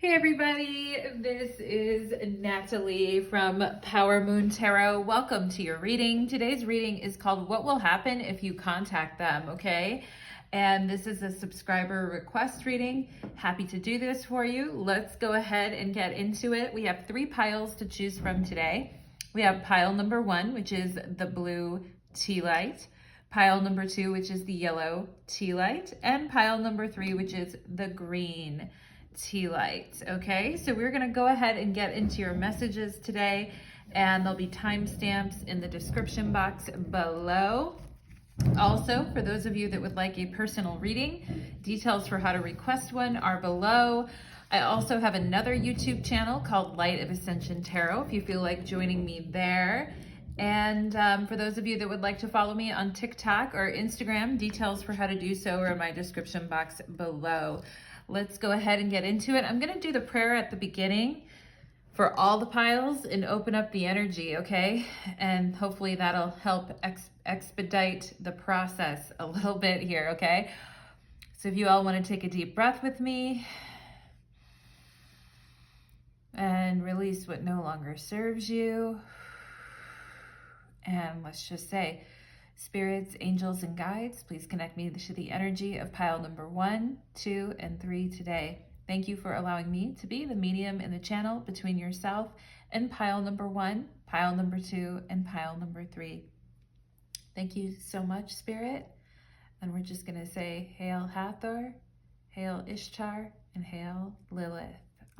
Hey everybody, this is Natalie from Power Moon Tarot. Welcome to your reading. Today's reading is called What Will Happen If You Contact Them, okay? And this is a subscriber request reading. Happy to do this for you. Let's go ahead and get into it. We have 3 piles to choose from today. We have pile number 1, which is the blue tea light. Pile number 2, which is the yellow tea light. And pile number 3, which is the green tea light. Okay, so we're going to go ahead and get into your messages today, and there'll be timestamps in the description box below. Also, for those of you that would like a personal reading, details for how to request one are below. I also have another YouTube channel called Light of Ascension Tarot if you feel like joining me there. And for those of you that would like to follow me on Tik Tok or Instagram, details for how to do so are in my description box below. Let's go ahead and get into it. I'm going to do the prayer at the beginning for all the piles and open up the energy, okay? And hopefully that'll help expedite the process a little bit here, okay? So if you all want to take a deep breath with me and release what no longer serves you. And let's just say, spirits, angels, and guides, please connect me to the energy of pile number 1, 2, and 3 today. Thank you for allowing me to be the medium in the channel between yourself and pile number 1, pile number 2, and pile number 3. Thank you so much, Spirit. And we're just going to say, Hail Hathor, Hail Ishtar, and Hail Lilith.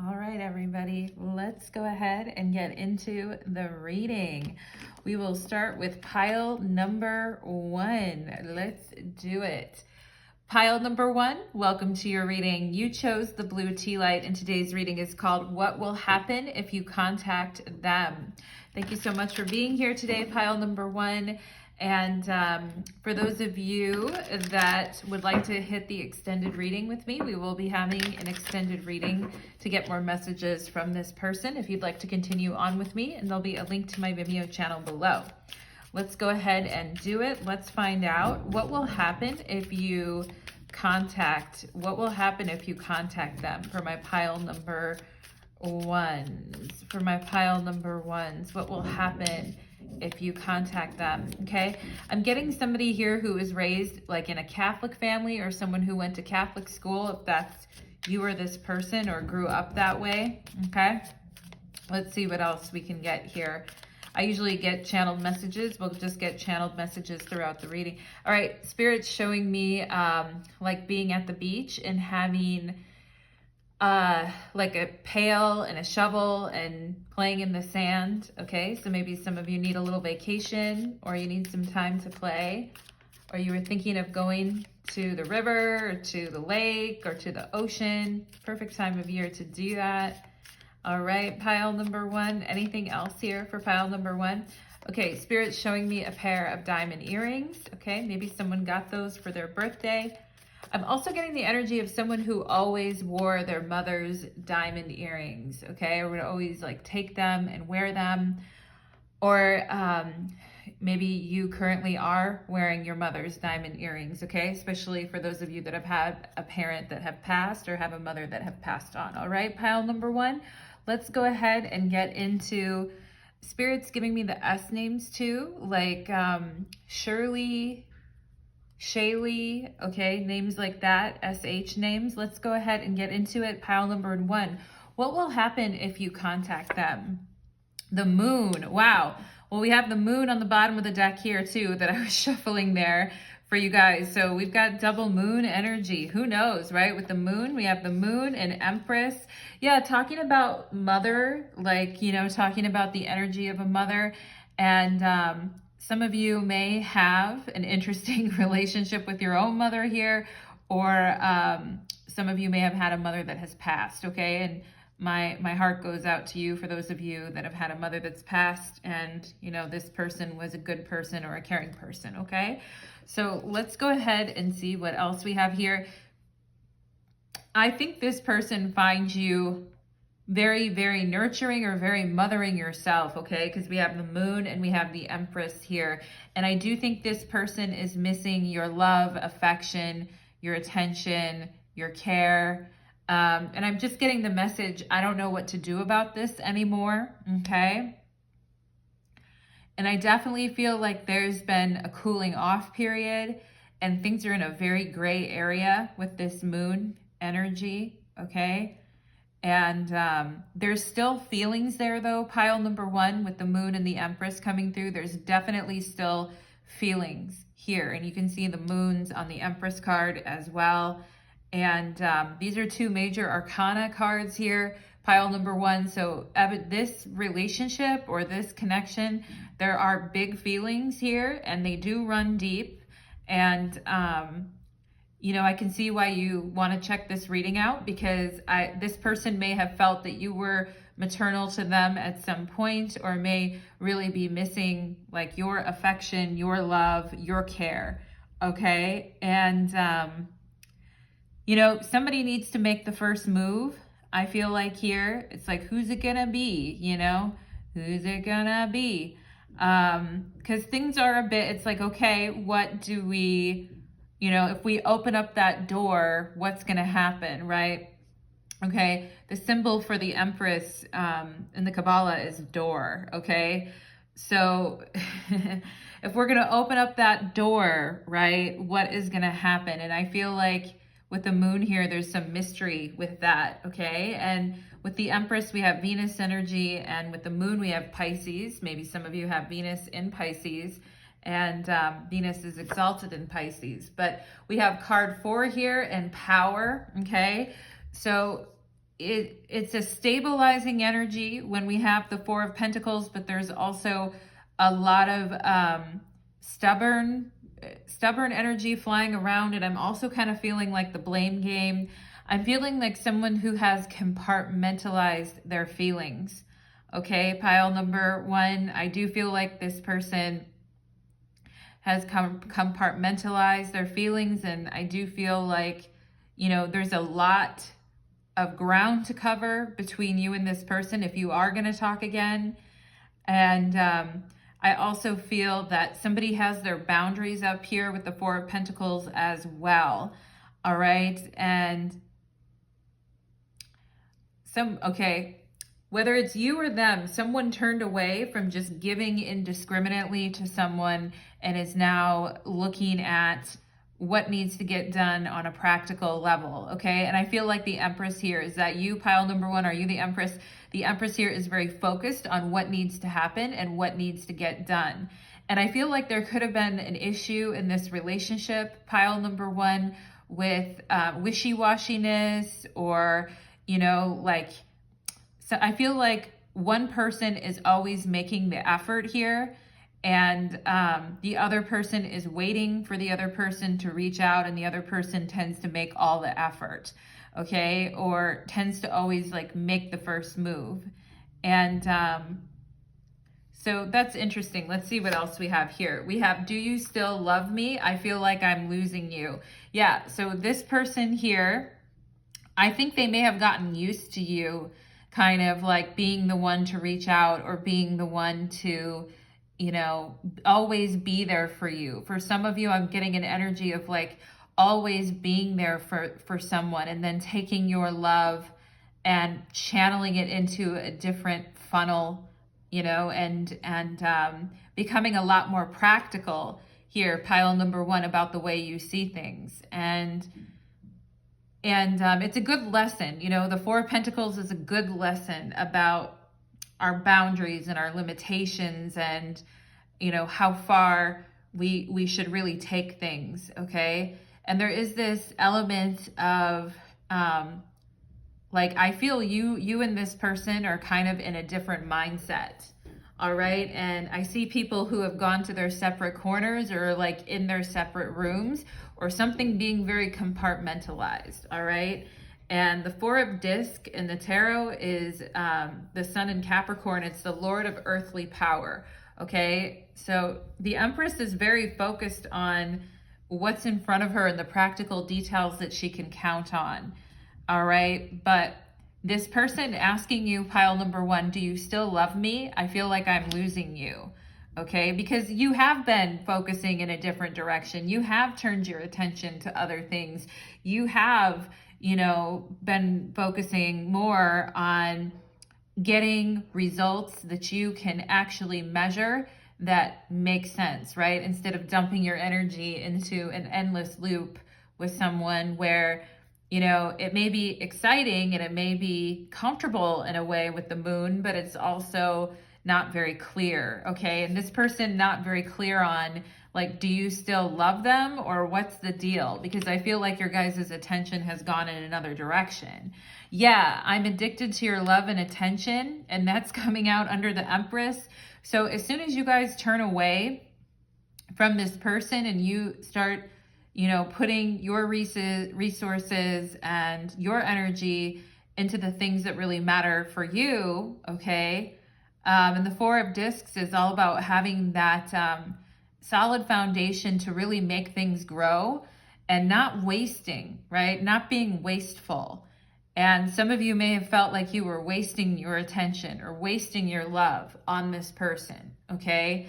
All right, everybody, let's go ahead and get into the reading. We will start with pile number 1. Let's do it. Pile number 1, welcome to your reading. You chose the blue tea light, and today's reading is called What Will Happen If You Contact Them. Thank you so much for being here today, pile number 1. And for those of you that would like to hit the extended reading with me, we will be having an extended reading to get more messages from this person if you'd like to continue on with me, and there'll be a link to my Vimeo channel below. Let's go ahead and do it. Let's find out what will happen if you contact them for my pile number 1s. For my pile number 1s, what will happen if you contact them? Okay, I'm getting somebody here who was raised like in a Catholic family or someone who went to Catholic school, if that's you or this person or grew up that way. Okay, let's see what else we can get here. I usually get channeled messages. We'll just get channeled messages throughout the reading. All right, Spirit's showing me like being at the beach and having like a pail and a shovel and playing in the sand. Okay, so maybe some of you need a little vacation, or you need some time to play, or you were thinking of going to the river or to the lake or to the ocean. Perfect time of year to do that. All right, pile number 1. Anything else here for pile number 1? Okay, Spirit's showing me a pair of diamond earrings. Okay, maybe someone got those for their birthday. I'm also getting the energy of someone who always wore their mother's diamond earrings, okay? Or would always like take them and wear them. Or maybe you currently are wearing your mother's diamond earrings, okay? Especially for those of you that have had a parent that have passed or have a mother that have passed on, all right? Pile number 1, let's go ahead and get into Spirit's giving me the S names too, like Shirley, Shaylee, okay, names like that, SH names. Let's go ahead and get into it. Pile number 1. What will happen if you contact them? The moon. Wow. Well, we have the moon on the bottom of the deck here too that I was shuffling there for you guys. So we've got double moon energy. Who knows, right? With the moon, we have the moon and Empress. Yeah, talking about mother, like, you know, talking about the energy of a mother. And some of you may have an interesting relationship with your own mother here, or some of you may have had a mother that has passed, okay? And my heart goes out to you for those of you that have had a mother that's passed and, you know, this person was a good person or a caring person, okay? So let's go ahead and see what else we have here. I think this person finds you very, very nurturing or very mothering yourself, okay? Because we have the moon and we have the Empress here. And I do think this person is missing your love, affection, your attention, your care. And I'm just getting the message, I don't know what to do about this anymore, okay? And I definitely feel like there's been a cooling off period and things are in a very gray area with this moon energy, okay? And there's still feelings there though, pile number one, with the moon and the Empress coming through. There's definitely still feelings here. And you can see the moons on the Empress card as well. And these are two major arcana cards here, pile number one. So this relationship or this connection, there are big feelings here and they do run deep. And you know, I can see why you want to check this reading out, because this person may have felt that you were maternal to them at some point, or may really be missing like your affection, your love, your care. Okay. And, you know, somebody needs to make the first move. I feel like here it's like, who's it gonna be? You know, who's it gonna be? Because things are a bit, it's like, okay, what do we, you know, if we open up that door, what's going to happen, right? Okay, the symbol for the Empress in the Kabbalah is door, okay? So if we're going to open up that door, right, what is going to happen? And I feel like with the moon here, there's some mystery with that, okay? And with the Empress, we have Venus energy, and with the moon, we have Pisces. Maybe some of you have Venus in Pisces, and Venus is exalted in Pisces. But we have card 4 here and power, okay? So it's a stabilizing energy when we have the 4 of Pentacles, but there's also a lot of stubborn energy flying around. And I'm also kind of feeling like the blame game. I'm feeling like someone who has compartmentalized their feelings. Okay, pile number 1, I do feel like this person has compartmentalized their feelings, and I do feel like, you know, there's a lot of ground to cover between you and this person if you are going to talk again. And I also feel that somebody has their boundaries up here with the 4 of Pentacles as well. All right. And whether it's you or them, someone turned away from just giving indiscriminately to someone and is now looking at what needs to get done on a practical level, okay? And I feel like the Empress here, is that you, pile number 1? Are you the Empress? The Empress here is very focused on what needs to happen and what needs to get done. And I feel like there could have been an issue in this relationship, pile number 1, with wishy-washiness, or, you know, like, so I feel like one person is always making the effort here, and the other person is waiting for the other person to reach out, and the other person tends to make all the effort, okay? Or tends to always like make the first move. And so that's interesting. Let's see what else we have here. We have, do you still love me? I feel like I'm losing you. Yeah, so this person here, I think they may have gotten used to you kind of like being the one to reach out, or being the one to, you know, always be there for you. For some of you, I'm getting an energy of like always being there for someone, and then taking your love and channeling it into a different funnel, you know, and becoming a lot more practical here, pile number 1, about the way you see things. And it's a good lesson. You know, the 4 of Pentacles is a good lesson about our boundaries and our limitations, and, you know, how far we should really take things, okay? And there is this element of, like, I feel you and this person are kind of in a different mindset, all right? And I see people who have gone to their separate corners, or like in their separate rooms, or something being very compartmentalized, all right? And the 4 of Disc in the tarot is the Sun in Capricorn. It's the Lord of earthly power, okay? So the Empress is very focused on what's in front of her and the practical details that she can count on, all right? But this person asking you, pile number 1, do you still love me? I feel like I'm losing you, okay? Because you have been focusing in a different direction. You have turned your attention to other things. You have, you know, been focusing more on getting results that you can actually measure that make sense, right? Instead of dumping your energy into an endless loop with someone where, you know, it may be exciting and it may be comfortable in a way with the moon, but it's also not very clear, okay? And this person not very clear on, like, do you still love them or what's the deal? Because I feel like your guys' attention has gone in another direction. Yeah, I'm addicted to your love and attention, and that's coming out under the Empress. So as soon as you guys turn away from this person and you start, you know, putting your resources and your energy into the things that really matter for you, okay? And the Four of Discs is all about having that solid foundation to really make things grow and not wasting, right? Not being wasteful. And some of you may have felt like you were wasting your attention or wasting your love on this person, okay?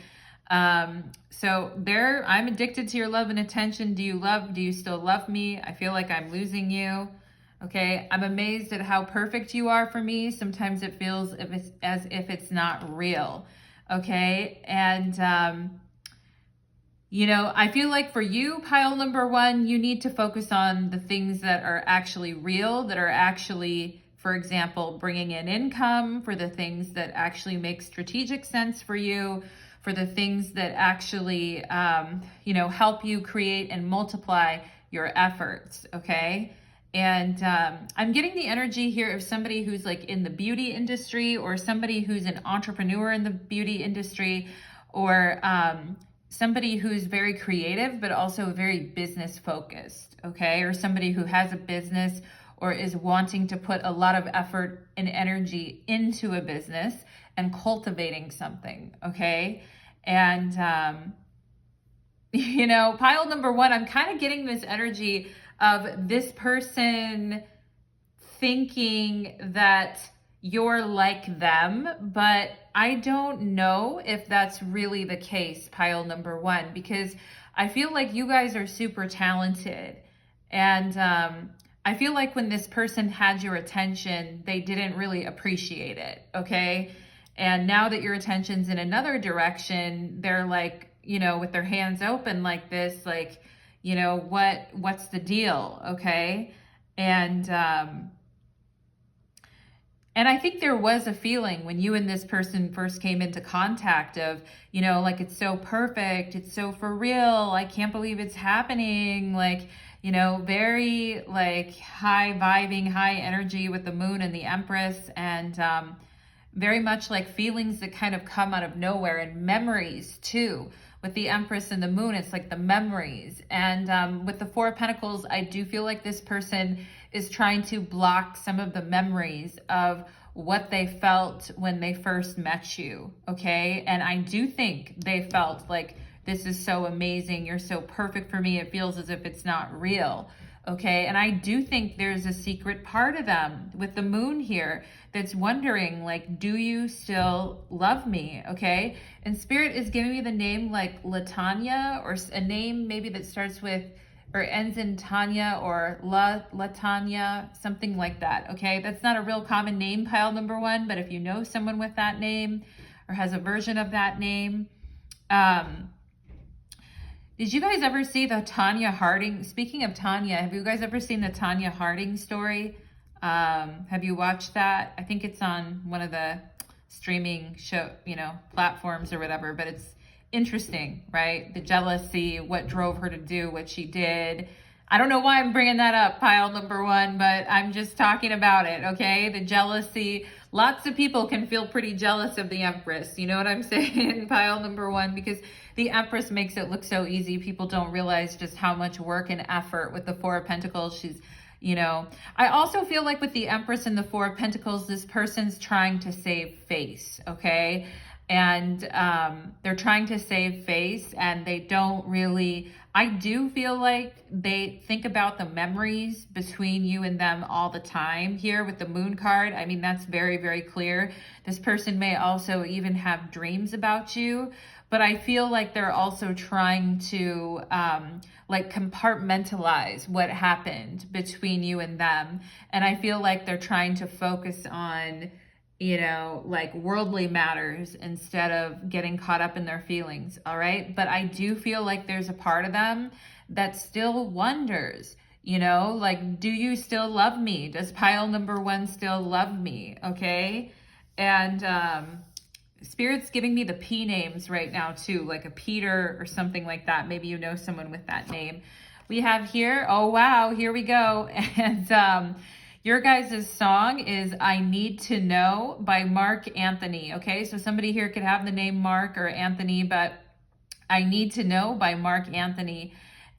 So there, I'm addicted to your love and attention. Do you still love me? I feel like I'm losing you. Okay, I'm amazed at how perfect you are for me. Sometimes it feels as if it's not real. Okay, and you know, I feel like for you, pile number one, you need to focus on the things that are actually real, that are actually, for example, bringing in income, for the things that actually make strategic sense for you, for the things that actually, you know, help you create and multiply your efforts, okay? And I'm getting the energy here of somebody who's like in the beauty industry or somebody who's an entrepreneur in the beauty industry or somebody who's very creative, but also very business focused, okay? Or somebody who has a business or is wanting to put a lot of effort and energy into a business and cultivating something, okay? And, you know, pile number one, I'm kind of getting this energy of this person thinking that you're like them, but I don't know if that's really the case, pile number one, because I feel like you guys are super talented. And I feel like when this person had your attention, they didn't really appreciate it, okay? And now that your attention's in another direction, they're like, you know, with their hands open like this, like, you know, what's the deal, okay? And I think there was a feeling when you and this person first came into contact of, you know, like, it's so perfect, it's so for real, I can't believe it's happening, like, you know, very like high vibing, high energy with the moon and the Empress, and very much like feelings that kind of come out of nowhere, and memories too. With the Empress and the moon, it's like the memories. And with the Four of Pentacles, I do feel like this person is trying to block some of the memories of what they felt when they first met you, okay? And I do think they felt like, this is so amazing, you're so perfect for me, it feels as if it's not real, okay? And I do think there's a secret part of them with the moon here that's wondering, like, do you still love me, okay? And Spirit is giving me the name like Latanya, or a name maybe that starts with or ends in Tanya or Latanya, something like that, okay? That's not a real common name, pile number one, but if you know someone with that name or has a version of that name. Did you guys ever see the Tanya Harding? Speaking of Tanya, have you guys ever seen the Tanya Harding story? Have you watched that? I think it's on one of the streaming show, you know, platforms or whatever, but it's interesting, right? The jealousy, what drove her to do what she did. I don't know why I'm bringing that up, pile number one, but I'm just talking about it, okay? The jealousy. Lots of people can feel pretty jealous of the Empress. You know what I'm saying? Pile number one, because the Empress makes it look so easy. People don't realize just how much work and effort with the Four of Pentacles. She's, you know, I also feel like with the Empress and the Four of Pentacles, this person's trying to save face, okay? And they're trying to save face, and they don't really, I do feel like they think about the memories between you and them all the time here with the moon card. I mean, that's very, very clear. This person may also even have dreams about you, but I feel like they're also trying to like compartmentalize what happened between you and them. And I feel like they're trying to focus on, you know, like worldly matters instead of getting caught up in their feelings. All right. But I do feel like there's a part of them that still wonders, you know, like, do you still love me? Does pile number one still love me? Okay. And Spirit's giving me the P names right now too, like a Peter or something like that. Maybe you know someone with that name. We have here, oh wow, here we go. And your guys' song is I Need to Know by Mark Anthony. Okay, so somebody here could have the name Mark or Anthony, but I Need to Know by Mark Anthony.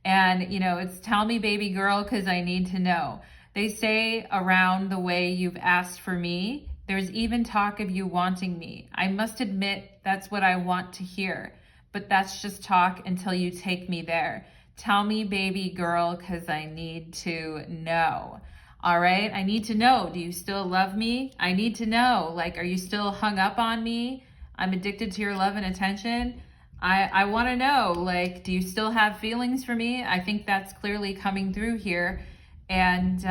And, you know, it's tell me, baby girl, because I need to know. They say around the way you've asked for me, there's even talk of you wanting me. I must admit that's what I want to hear, but that's just talk until you take me there. Tell me, baby girl, because I need to know. All right, I need to know. Do you still love me? I need to know. Like, are you still hung up on me? I'm addicted to your love and attention. I want to know, like, do you still have feelings for me? I think that's clearly coming through here. And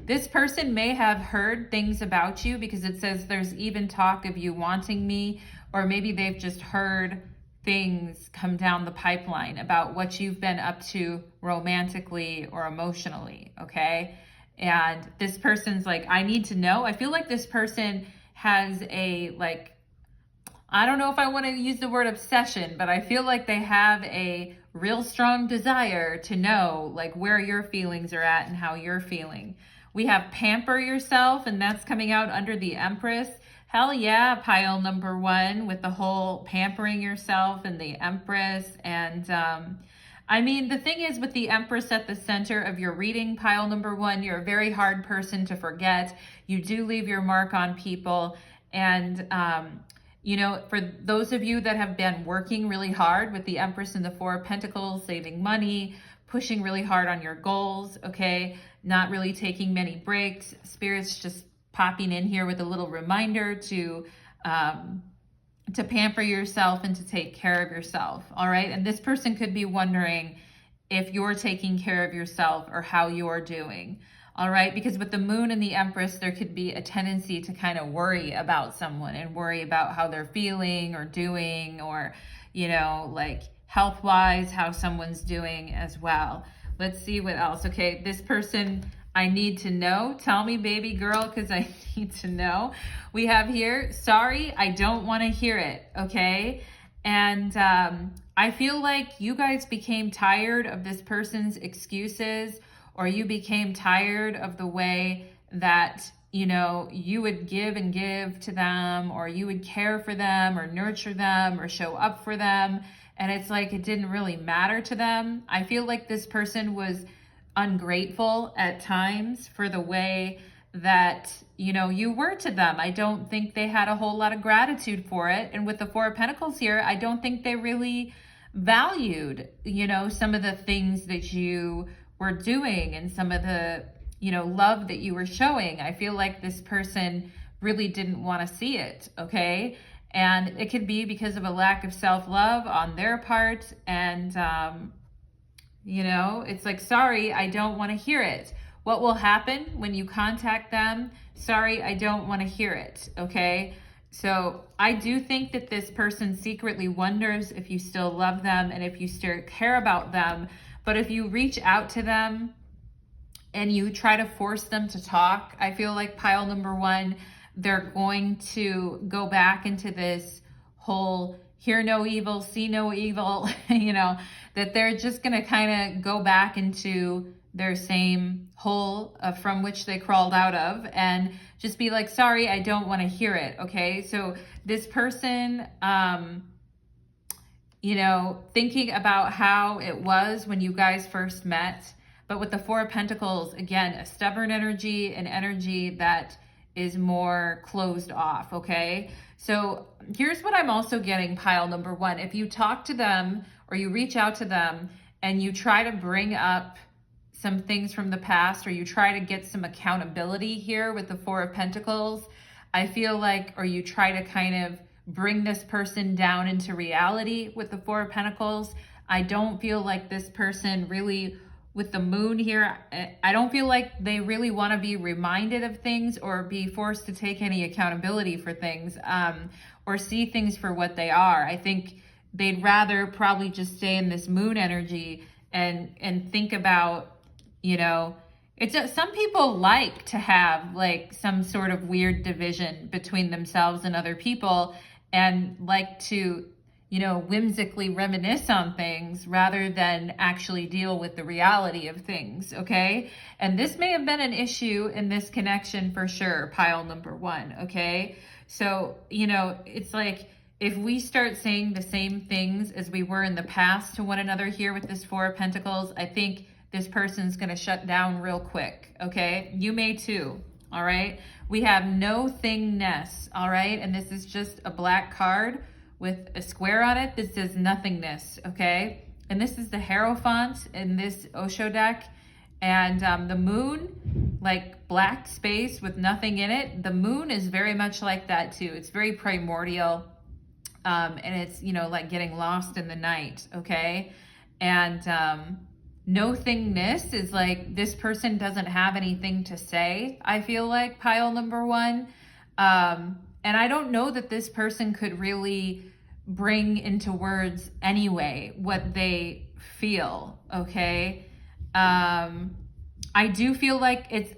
this person may have heard things about you because it says there's even talk of you wanting me, or maybe they've just heard things come down the pipeline about what you've been up to romantically or emotionally, okay? And this person's like, I need to know. I feel like this person has a, like, I don't know if I want to use the word obsession, but I feel like they have a real strong desire to know like where your feelings are at and how you're feeling. We have pamper yourself, and that's coming out under the Empress. Hell yeah, pile number one with the whole pampering yourself and the Empress. And I mean, the thing is with the Empress at the center of your reading, pile number one, you're a very hard person to forget. You do leave your mark on people. And you know, for those of you that have been working really hard with the Empress and the Four of Pentacles, saving money, pushing really hard on your goals, okay, not really taking many breaks, Spirit's just popping in here with a little reminder to pamper yourself and to take care of yourself, all right? And this person could be wondering if you're taking care of yourself or how you're doing. All right, because with the moon and the Empress, there could be a tendency to kind of worry about someone and worry about how they're feeling or doing, or, you know, like health-wise, how someone's doing as well. Let's see what else. Okay, this person, I need to know. Tell me, baby girl, because I need to know. We have here, sorry, I don't want to hear it, okay? And I feel like you guys became tired of this person's excuses, or you became tired of the way that, you know, you would give and give to them, or you would care for them or nurture them or show up for them. And it's like, it didn't really matter to them. I feel like this person was ungrateful at times for the way that, you know, you were to them. I don't think they had a whole lot of gratitude for it. And with the Four of Pentacles here, I don't think they really valued, you know, some of the things that you were doing and some of the, you know, love that you were showing. I feel like this person really didn't want to see it, okay? And it could be because of a lack of self-love on their part. And, you know, it's like, sorry, I don't want to hear it. What will happen when you contact them? Sorry, I don't want to hear it, okay? So I do think that this person secretly wonders if you still love them and if you still care about them. But if you reach out to them and you try to force them to talk, I feel like pile number one, they're going to go back into this whole hear no evil, see no evil, you know, that they're just going to kind of go back into their same hole from which they crawled out of and just be like, sorry, I don't want to hear it. Okay. So this person, you know, thinking about how it was when you guys first met, but with the Four of Pentacles, again, a stubborn energy, an energy that is more closed off, okay? So here's what I'm also getting, pile number one. If you talk to them or you reach out to them and you try to bring up some things from the past, or you try to get some accountability here with the Four of Pentacles, I feel like, or you try to kind of bring this person down into reality with the Four of Pentacles. I don't feel like this person really, with the moon here, I don't feel like they really want to be reminded of things or be forced to take any accountability for things, or see things for what they are. I think they'd rather probably just stay in this moon energy and think about, you know, it's just, some people like to have like some sort of weird division between themselves and other people, and like to, you know, whimsically reminisce on things rather than actually deal with the reality of things, okay? And this may have been an issue in this connection for sure, pile number one, okay? So, you know, it's like if we start saying the same things as we were in the past to one another here with this Four of Pentacles, I think this person's going to shut down real quick, okay? You may too, all right? We have no thingness, all right? And this is just a black card with a square on it. This says nothingness, okay? And this is the Hierophant in this Osho deck. And the moon, like black space with nothing in it. The moon is very much like that too. It's very primordial. And it's, you know, like getting lost in the night, okay? And nothingness is like this person doesn't have anything to say, I feel like, pile number one. And I don't know that this person could really bring into words anyway what they feel, okay? I do feel like it's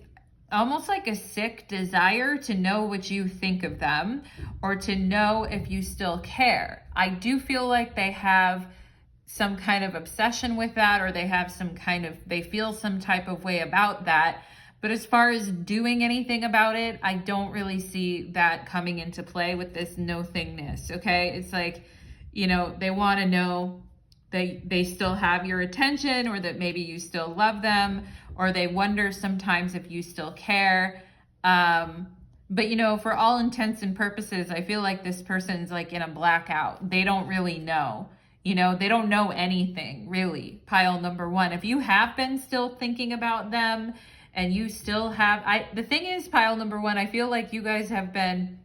almost like a sick desire to know what you think of them or to know if you still care. I do feel like they have some kind of obsession with that, or they have some kind of, they feel some type of way about that. But as far as doing anything about it, I don't really see that coming into play with this nothingness, okay? It's like, you know, they want to know that they still have your attention, or that maybe you still love them, or they wonder sometimes if you still care. But, you know, for all intents and purposes, I feel like this person's like in a blackout. They don't really know. You know, they don't know anything, really, pile number one. If you have been still thinking about them and you still have, the thing is, pile number one, I feel like you guys have been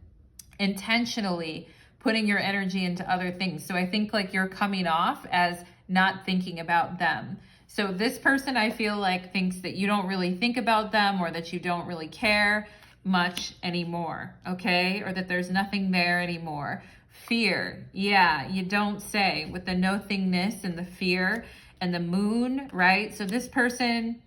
intentionally putting your energy into other things. So I think like you're coming off as not thinking about them. So this person, I feel like, thinks that you don't really think about them, or that you don't really care much anymore, okay? Or that there's nothing there anymore. Fear, yeah, you don't say, with the nothingness and the fear and the moon, right? So this person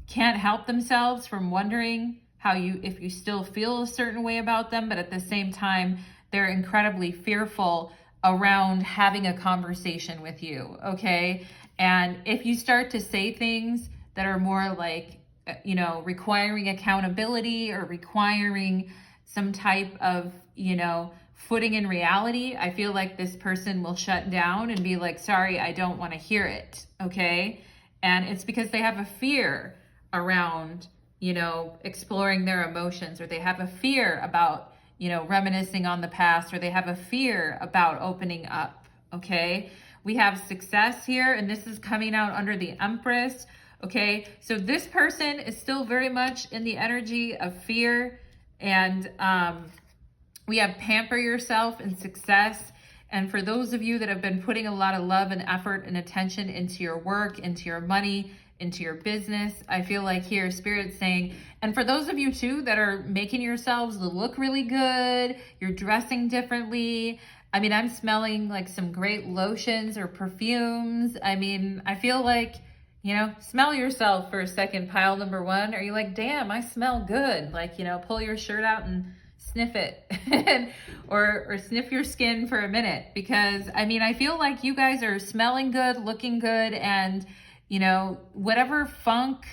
can't help themselves from wondering how you, if you still feel a certain way about them, but at the same time, they're incredibly fearful around having a conversation with you, okay? And if you start to say things that are more like, you know, requiring accountability or requiring some type of, you know, footing in reality, I feel like this person will shut down and be like, sorry, I don't want to hear it, okay? And it's because they have a fear around, you know, exploring their emotions, or they have a fear about, you know, reminiscing on the past, or they have a fear about opening up, okay? We have success here, and this is coming out under the Empress, okay? So this person is still very much in the energy of fear, and we have pamper yourself and success. And for those of you that have been putting a lot of love and effort and attention into your work, into your money, into your business, I feel like here Spirit's saying, and for those of you too that are making yourselves look really good, you're dressing differently. I mean, I'm smelling like some great lotions or perfumes. I mean, I feel like, you know, smell yourself for a second, pile number one. Are you like, damn, I smell good? Like, you know, pull your shirt out and sniff it or sniff your skin for a minute, because I mean, I feel like you guys are smelling good, looking good, and you know, whatever funk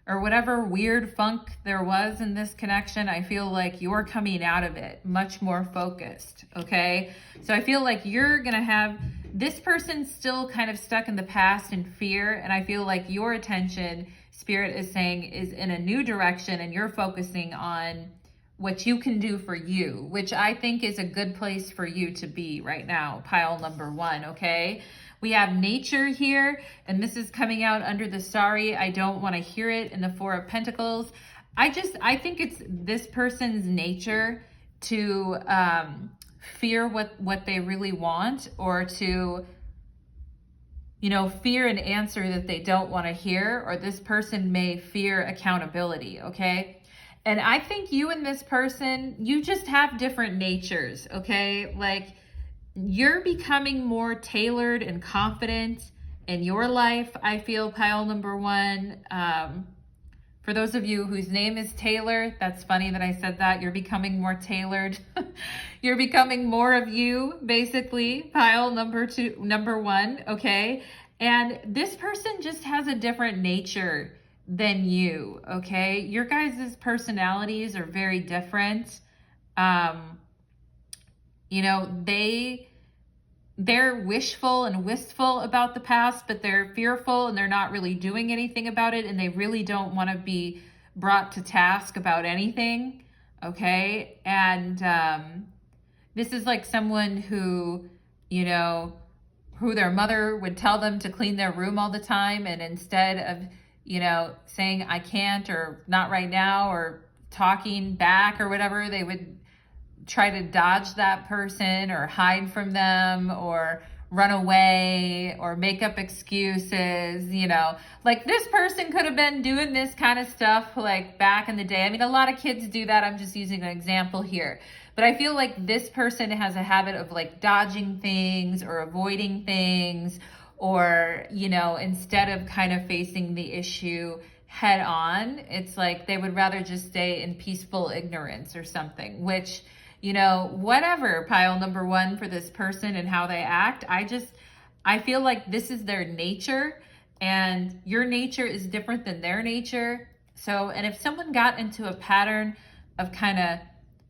or whatever weird funk there was in this connection, I feel like you're coming out of it much more focused, okay? So I feel like you're gonna have this person still kind of stuck in the past in fear, and I feel like your attention, Spirit is saying, is in a new direction, and you're focusing on what you can do for you, which I think is a good place for you to be right now, pile number one, okay? We have nature here, and this is coming out under the sorry, I don't want to hear it in the Four of Pentacles. I think it's this person's nature to fear what they really want, or to, you know, fear an answer that they don't want to hear, or this person may fear accountability, okay? And I think you and this person, you just have different natures, okay? Like, you're becoming more tailored and confident in your life, I feel, pile number one. For those of you whose name is Taylor, that's funny that I said that. You're becoming more tailored. You're becoming more of you, basically, pile number one, okay? And this person just has a different nature than you, okay? Your guys' personalities are very different. You know, they're wishful and wistful about the past, but they're fearful and they're not really doing anything about it, and they really don't want to be brought to task about anything, okay? And this is like someone who, you know, who their mother would tell them to clean their room all the time, and instead of, you know, saying I can't or not right now or talking back or whatever, they would try to dodge that person or hide from them or run away or make up excuses, you know. Like, this person could have been doing this kind of stuff like back in the day. I mean, a lot of kids do that. I'm just using an example here. But I feel like this person has a habit of like dodging things or avoiding things, or, you know, instead of kind of facing the issue head on, it's like they would rather just stay in peaceful ignorance or something, which, you know, whatever, pile number one, for this person and how they act. I feel like this is their nature, and your nature is different than their nature. So, and if someone got into a pattern of kind of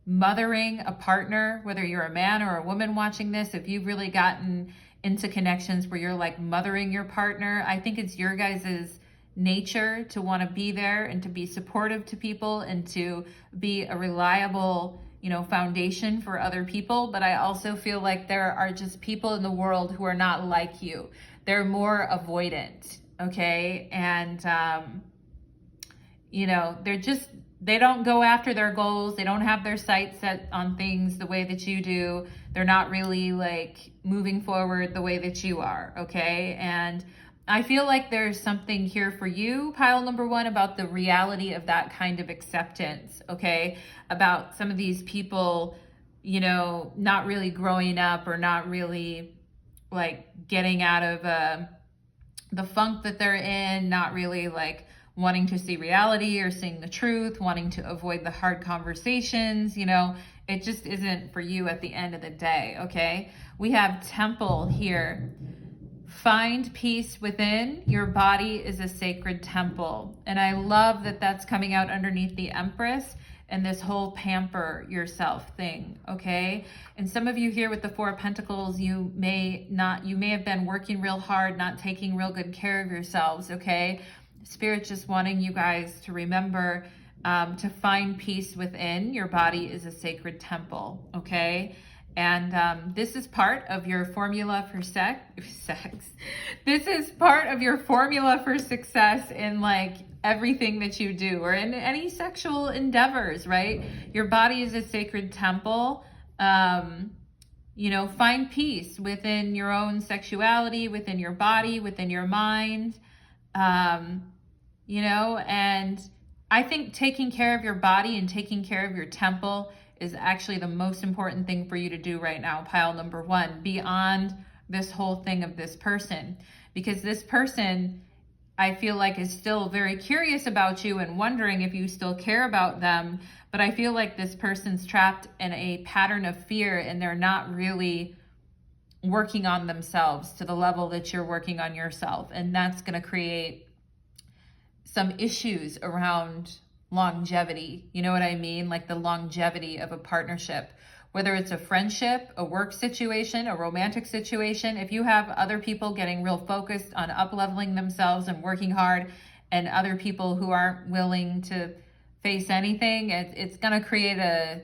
mothering a partner, whether you're a man or a woman watching this, if you've really gotten into connections where you're like mothering your partner, I think it's your guys' nature to want to be there and to be supportive to people and to be a reliable, you know, foundation for other people. But I also feel like there are just people in the world who are not like you. They're more avoidant, okay? And, you know, they don't go after their goals. They don't have their sights set on things the way that you do. They're not really like moving forward the way that you are, okay? And I feel like there's something here for you, pile number one, about the reality of that kind of acceptance, okay? About some of these people, you know, not really growing up or not really like getting out of the funk that they're in, not really like wanting to see reality or seeing the truth, wanting to avoid the hard conversations, you know. It just isn't for you at the end of the day, okay? We have Temple here. Find peace within. Your body is a sacred temple. And I love that that's coming out underneath the Empress and this whole pamper yourself thing, okay? And some of you here with the Four of Pentacles, you may have been working real hard, not taking real good care of yourselves, okay? Spirit's just wanting you guys to remember to find peace within. Your body is a sacred temple, okay? And this is part of your formula for sex. This is part of your formula for success in like everything that you do, or in any sexual endeavors, right? Your body is a sacred temple. You know, find peace within your own sexuality, within your body, within your mind. You know, and I think taking care of your body and taking care of your temple is actually the most important thing for you to do right now, pile number one, beyond this whole thing of this person. Because this person, I feel like, is still very curious about you and wondering if you still care about them. But I feel like this person's trapped in a pattern of fear, and they're not really working on themselves to the level that you're working on yourself. And that's going to create some issues around longevity. You know what I mean? Like the longevity of a partnership, whether it's a friendship, a work situation, a romantic situation. If you have other people getting real focused on up-leveling themselves and working hard, and other people who aren't willing to face anything, it's going to create a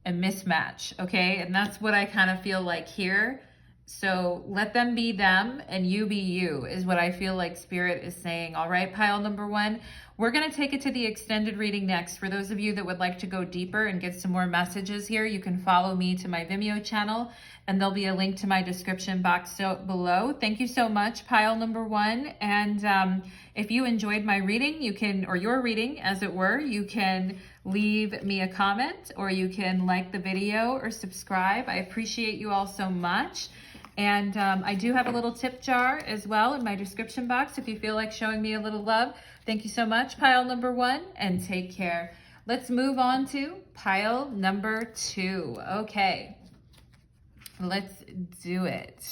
mismatch, okay? And that's what I kind of feel like here. So let them be them and you be you is what I feel like Spirit is saying. All right, pile number one. We're going to take it to the extended reading next. For those of you that would like to go deeper and get some more messages here, you can follow me to my Vimeo channel, and there'll be a link to my description box below. Thank you so much, pile number one. And if you enjoyed my reading, you can, or your reading as it were, you can leave me a comment, or you can like the video or subscribe. I appreciate you all so much. And I do have a little tip jar as well in my description box if you feel like showing me a little love. Thank you so much, pile number one, and take care. Let's move on to pile number two. Okay, let's do it.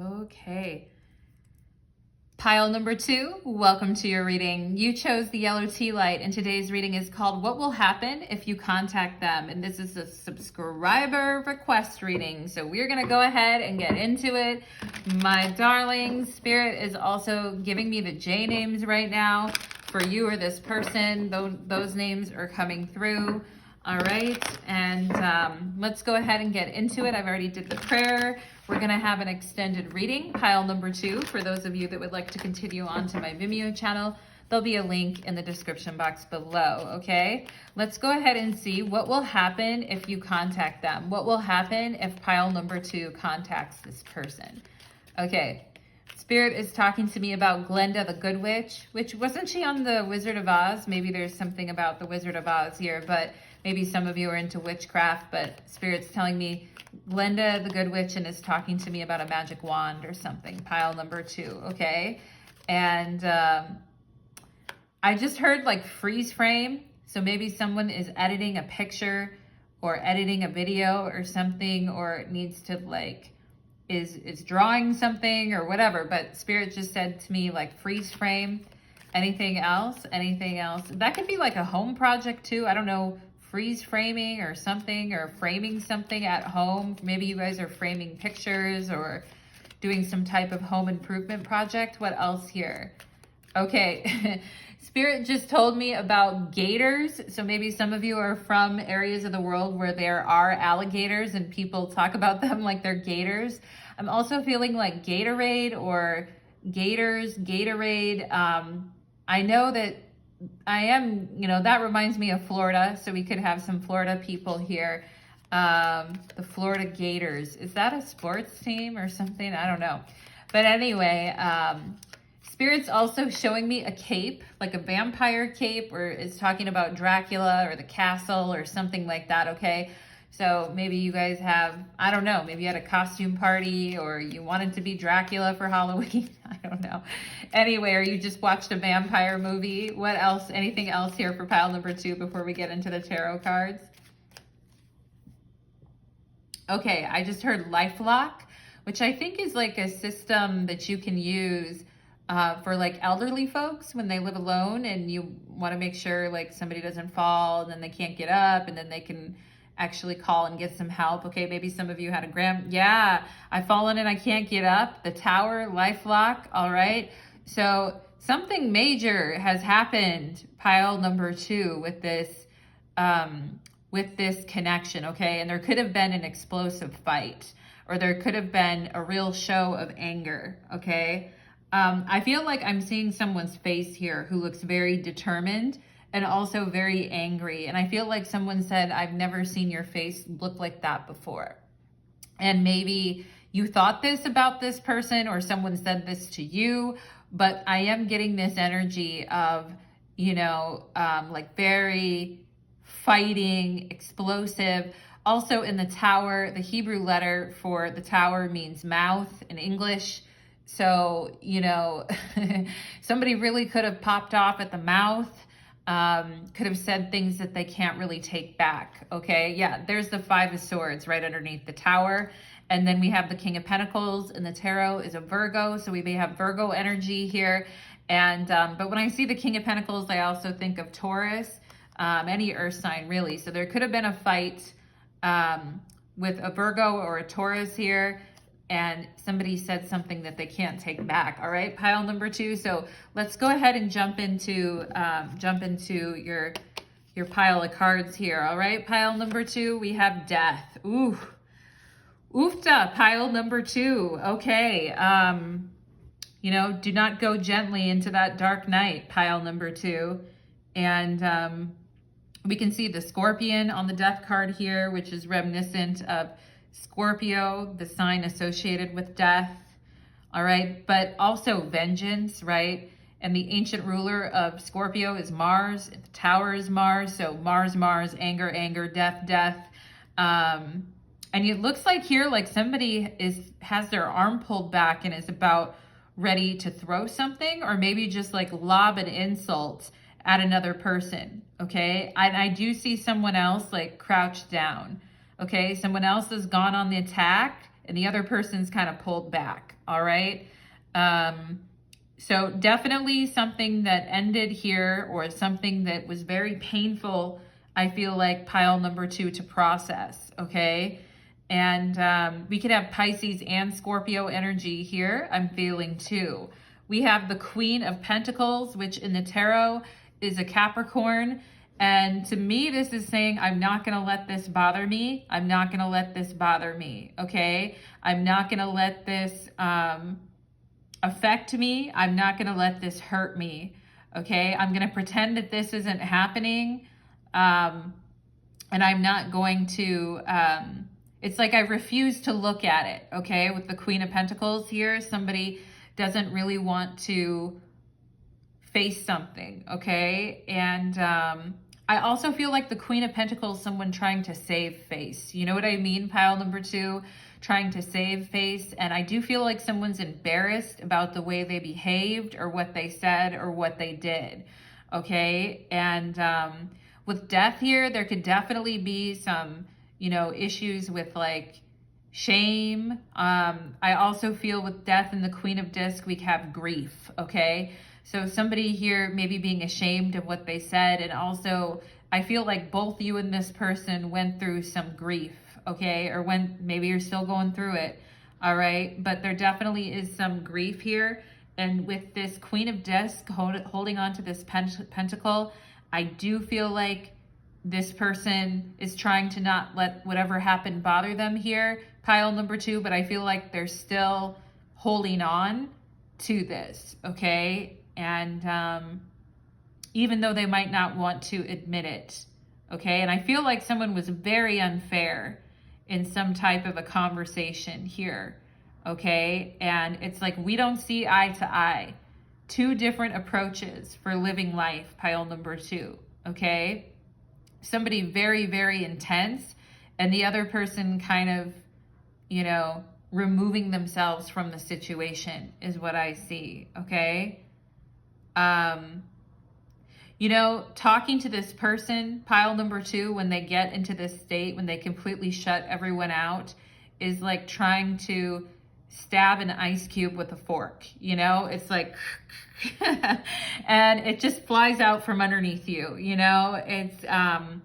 Okay. Pile number two, welcome to your reading. You chose the yellow tea light, and today's reading is called What Will Happen If You Contact Them? And this is a subscriber request reading. So we're going to go ahead and get into it. My darlings, Spirit is also giving me the J names right now for you or this person. Those names are coming through. All right, and let's go ahead and get into it. I've already did the prayer. We're going to have an extended reading, pile number two, for those of you that would like to continue on to my Vimeo channel. There'll be a link in the description box below, okay? Let's go ahead and see what will happen if you contact them. What will happen if pile number two contacts this person? Okay, Spirit is talking to me about Glenda the Good Witch, which wasn't she on the Wizard of Oz? Maybe there's something about the Wizard of Oz here, but maybe some of you are into witchcraft, but Spirit's telling me Glenda the Good Witch and is talking to me about a magic wand or something. Pile number two, okay? And I just heard like freeze frame. So maybe someone is editing a picture or editing a video or something, or needs to like, is drawing something or whatever. But Spirit just said to me like freeze frame. Anything else? Anything else? That could be like a home project too. I don't know. Freeze framing or something, or framing something at home. Maybe you guys are framing pictures or doing some type of home improvement project. What else here? Okay, Spirit just told me about gators. So maybe some of you are from areas of the world where there are alligators and people talk about them like they're gators. I'm also feeling like Gatorade or gators, Gatorade. I know that I am, that reminds me of Florida. So we could have some Florida people here. The Florida Gators. Is that a sports team or something? I don't know. But anyway, Spirit's also showing me a cape, like a vampire cape, or is talking about Dracula or the castle or something like that, okay? So maybe you guys have, I don't know, maybe you had a costume party or you wanted to be Dracula for Halloween. I don't know. Anyway, or you just watched a vampire movie. What else? Anything else here for pile number two before we get into the tarot cards? Okay, I just heard LifeLock, which I think is like a system that you can use for like elderly folks when they live alone and you want to make sure like somebody doesn't fall and then they can't get up and then they can actually call and get some help. Okay, maybe some of you had I've fallen and I can't get up. The tower, LifeLock, all right. So something major has happened, pile number two, with this connection, okay? And there could have been an explosive fight, or there could have been a real show of anger, okay? I feel like I'm seeing someone's face here who looks very determined and also very angry. And I feel like someone said, I've never seen your face look like that before. And maybe you thought this about this person, or someone said this to you, but I am getting this energy of, like very fighting, explosive. Also in the tower, the Hebrew letter for the tower means mouth in English. So, somebody really could have popped off at the mouth, could have said things that they can't really take back. Okay. Yeah. There's the Five of Swords right underneath the tower. And then we have the King of Pentacles, and the tarot is a Virgo. So we may have Virgo energy here. And, but when I see the King of Pentacles, I also think of Taurus, any earth sign really. So there could have been a fight, with a Virgo or a Taurus here, and somebody said something that they can't take back. All right, pile number two. So let's go ahead and jump into your pile of cards here. All right, pile number 2, we have death. Ooh, oofta, pile number 2. Okay, you know, do not go gently into that dark night, pile number 2. And we can see the scorpion on the death card here, which is reminiscent of Scorpio, the sign associated with death. All right, but also vengeance, right? And the ancient ruler of Scorpio is Mars. The tower is Mars. So Mars, Mars, anger, anger, death, death. And it looks like here, like somebody has their arm pulled back and is about ready to throw something, or maybe just like lob an insult at another person. Okay. And I do see someone else like crouched down. Okay. Someone else has gone on the attack and the other person's kind of pulled back. All right. So definitely something that ended here, or something that was very painful, I feel like, pile number 2 to process, okay? And we could have Pisces and Scorpio energy here, I'm feeling too. We have the Queen of Pentacles, which in the tarot is a Capricorn. And to me, this is saying, I'm not going to let this bother me. I'm not going to let this bother me, okay? I'm not going to let this affect me. I'm not going to let this hurt me, okay? I'm going to pretend that this isn't happening, and I'm not going to, it's like I refuse to look at it, okay? With the Queen of Pentacles here, somebody doesn't really want to face something, okay? And I also feel like the Queen of Pentacles, someone trying to save face. You know what I mean? Pile number 2, trying to save face. And I do feel like someone's embarrassed about the way they behaved or what they said or what they did, okay? And with death here, there could definitely be some, you know, issues with like shame. I also feel with death and the Queen of Discs, we have grief, okay? So somebody here maybe being ashamed of what they said. And also, I feel like both you and this person went through some grief, okay? Or maybe you're still going through it, all right? But there definitely is some grief here. And with this Queen of Discs holding on to this pentacle, I do feel like this person is trying to not let whatever happened bother them here, pile number 2, but I feel like they're still holding on to this, okay? And even though they might not want to admit it, okay? And I feel like someone was very unfair in some type of a conversation here, okay? And it's like we don't see eye to eye. 2 different approaches for living life, pile number 2, okay? Somebody very, very intense, and the other person kind of, you know, removing themselves from the situation is what I see, okay? You know, talking to this person, pile number 2, when they get into this state, when they completely shut everyone out, is like trying to stab an ice cube with a fork, you know? It's like, and it just flies out from underneath you, you know? It's, and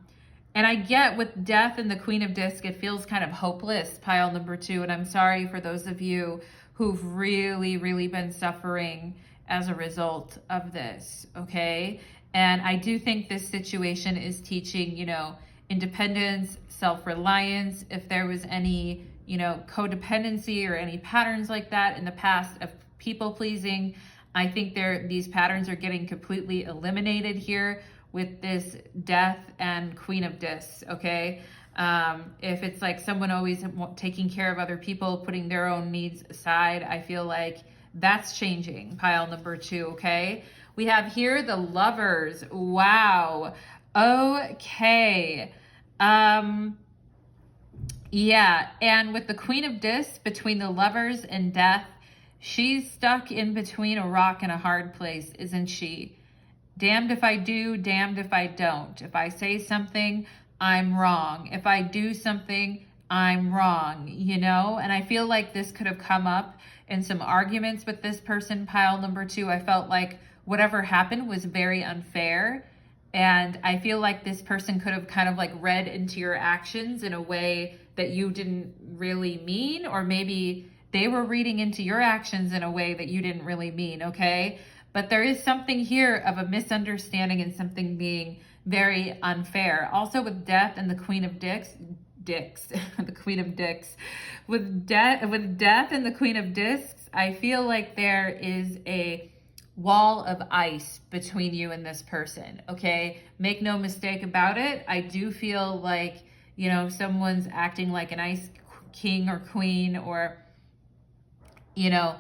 I get with death and the Queen of Discs, it feels kind of hopeless, pile number 2, and I'm sorry for those of you who've really, really been suffering as a result of this, okay? And I do think this situation is teaching, you know, independence, self-reliance. If there was any, you know, codependency or any patterns like that in the past of people-pleasing, I think these patterns are getting completely eliminated here with this death and Queen of Discs, okay? If it's like someone always taking care of other people, putting their own needs aside, I feel like that's changing, pile number 2, okay? We have here the Lovers. Wow. Okay. Yeah, and with the Queen of Discs, between the Lovers and death, she's stuck in between a rock and a hard place, isn't she? Damned if I do, damned if I don't. If I say something, I'm wrong. If I do something, I'm wrong, you know? And I feel like this could have come up in some arguments with this person, pile number 2. I felt like whatever happened was very unfair. And I feel like this person could have kind of like read into your actions in a way that you didn't really mean, or maybe they were reading into your actions in a way that you didn't really mean, okay? but there is something here of a misunderstanding and something being very unfair. Also with death and the Queen of Dicks, the Queen of Dicks, with death and the Queen of Discs, I feel like there is a wall of ice between you and this person, okay? Make no mistake about it. I do feel like, you know, someone's acting like an ice king or queen, or, you know,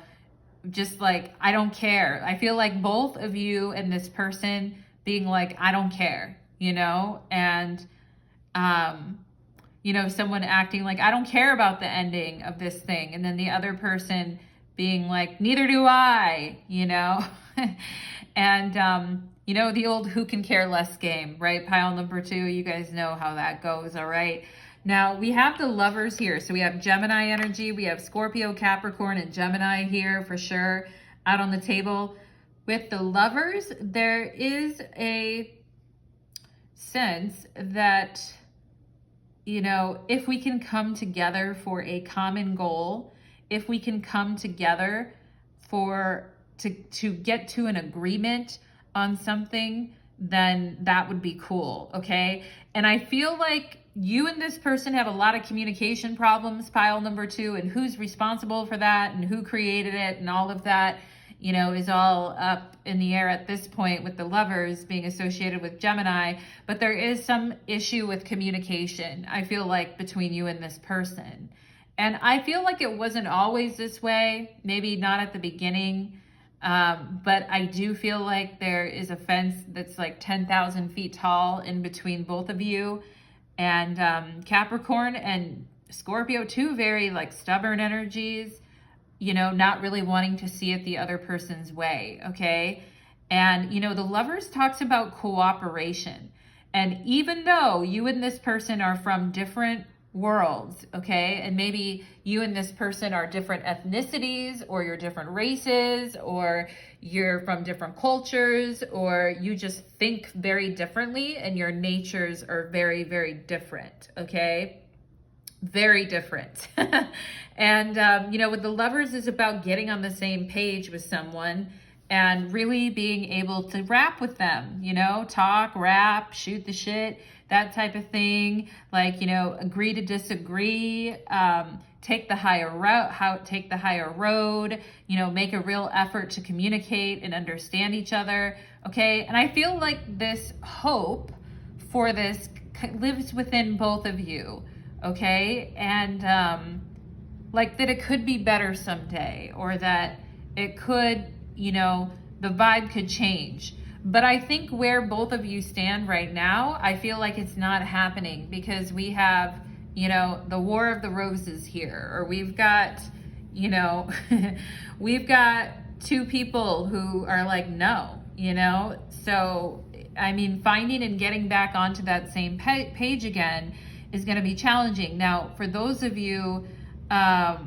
just like, I don't care. I feel like both of you and this person being like, I don't care, you know? And, you know, someone acting like, I don't care about the ending of this thing. And then the other person being like, neither do I, you know? And, you know, the old who can care less game, right? Pile number 2, you guys know how that goes, all right? Now, we have the Lovers here. So we have Gemini energy. We have Scorpio, Capricorn, and Gemini here for sure out on the table. With the Lovers, there is a sense that, you know, if we can come together for a common goal, if we can come together to get to an agreement on something, then that would be cool, okay? And I feel like you and this person have a lot of communication problems, pile number 2, and who's responsible for that and who created it and all of that, you know, is all up in the air at this point with the Lovers being associated with Gemini. But there is some issue with communication, I feel like, between you and this person. And I feel like it wasn't always this way, maybe not at the beginning, but I do feel like there is a fence that's like 10,000 feet tall in between both of you. And Capricorn and Scorpio, two very like stubborn energies, you know, not really wanting to see it the other person's way, okay? And, you know, the Lovers talks about cooperation. And even though you and this person are from different worlds, okay, and maybe you and this person are different ethnicities, or you're different races, or you're from different cultures, or you just think very differently and your natures are very, very different, okay? Very different. And, you know, with the Lovers is about getting on the same page with someone and really being able to rap with them, you know, talk, rap, shoot the shit, that type of thing. Like, you know, agree to disagree, take the higher road, you know, make a real effort to communicate and understand each other. Okay. And I feel like this hope for this lives within both of you. Okay. And, like that it could be better someday, or that it could, you know, the vibe could change. But I think where both of you stand right now, I feel like it's not happening, because we have, you know, the War of the Roses here, or we've got, you know, we've got two people who are like, no, you know? So, I mean, finding and getting back onto that same page again is going to be challenging. Now, for those of you, I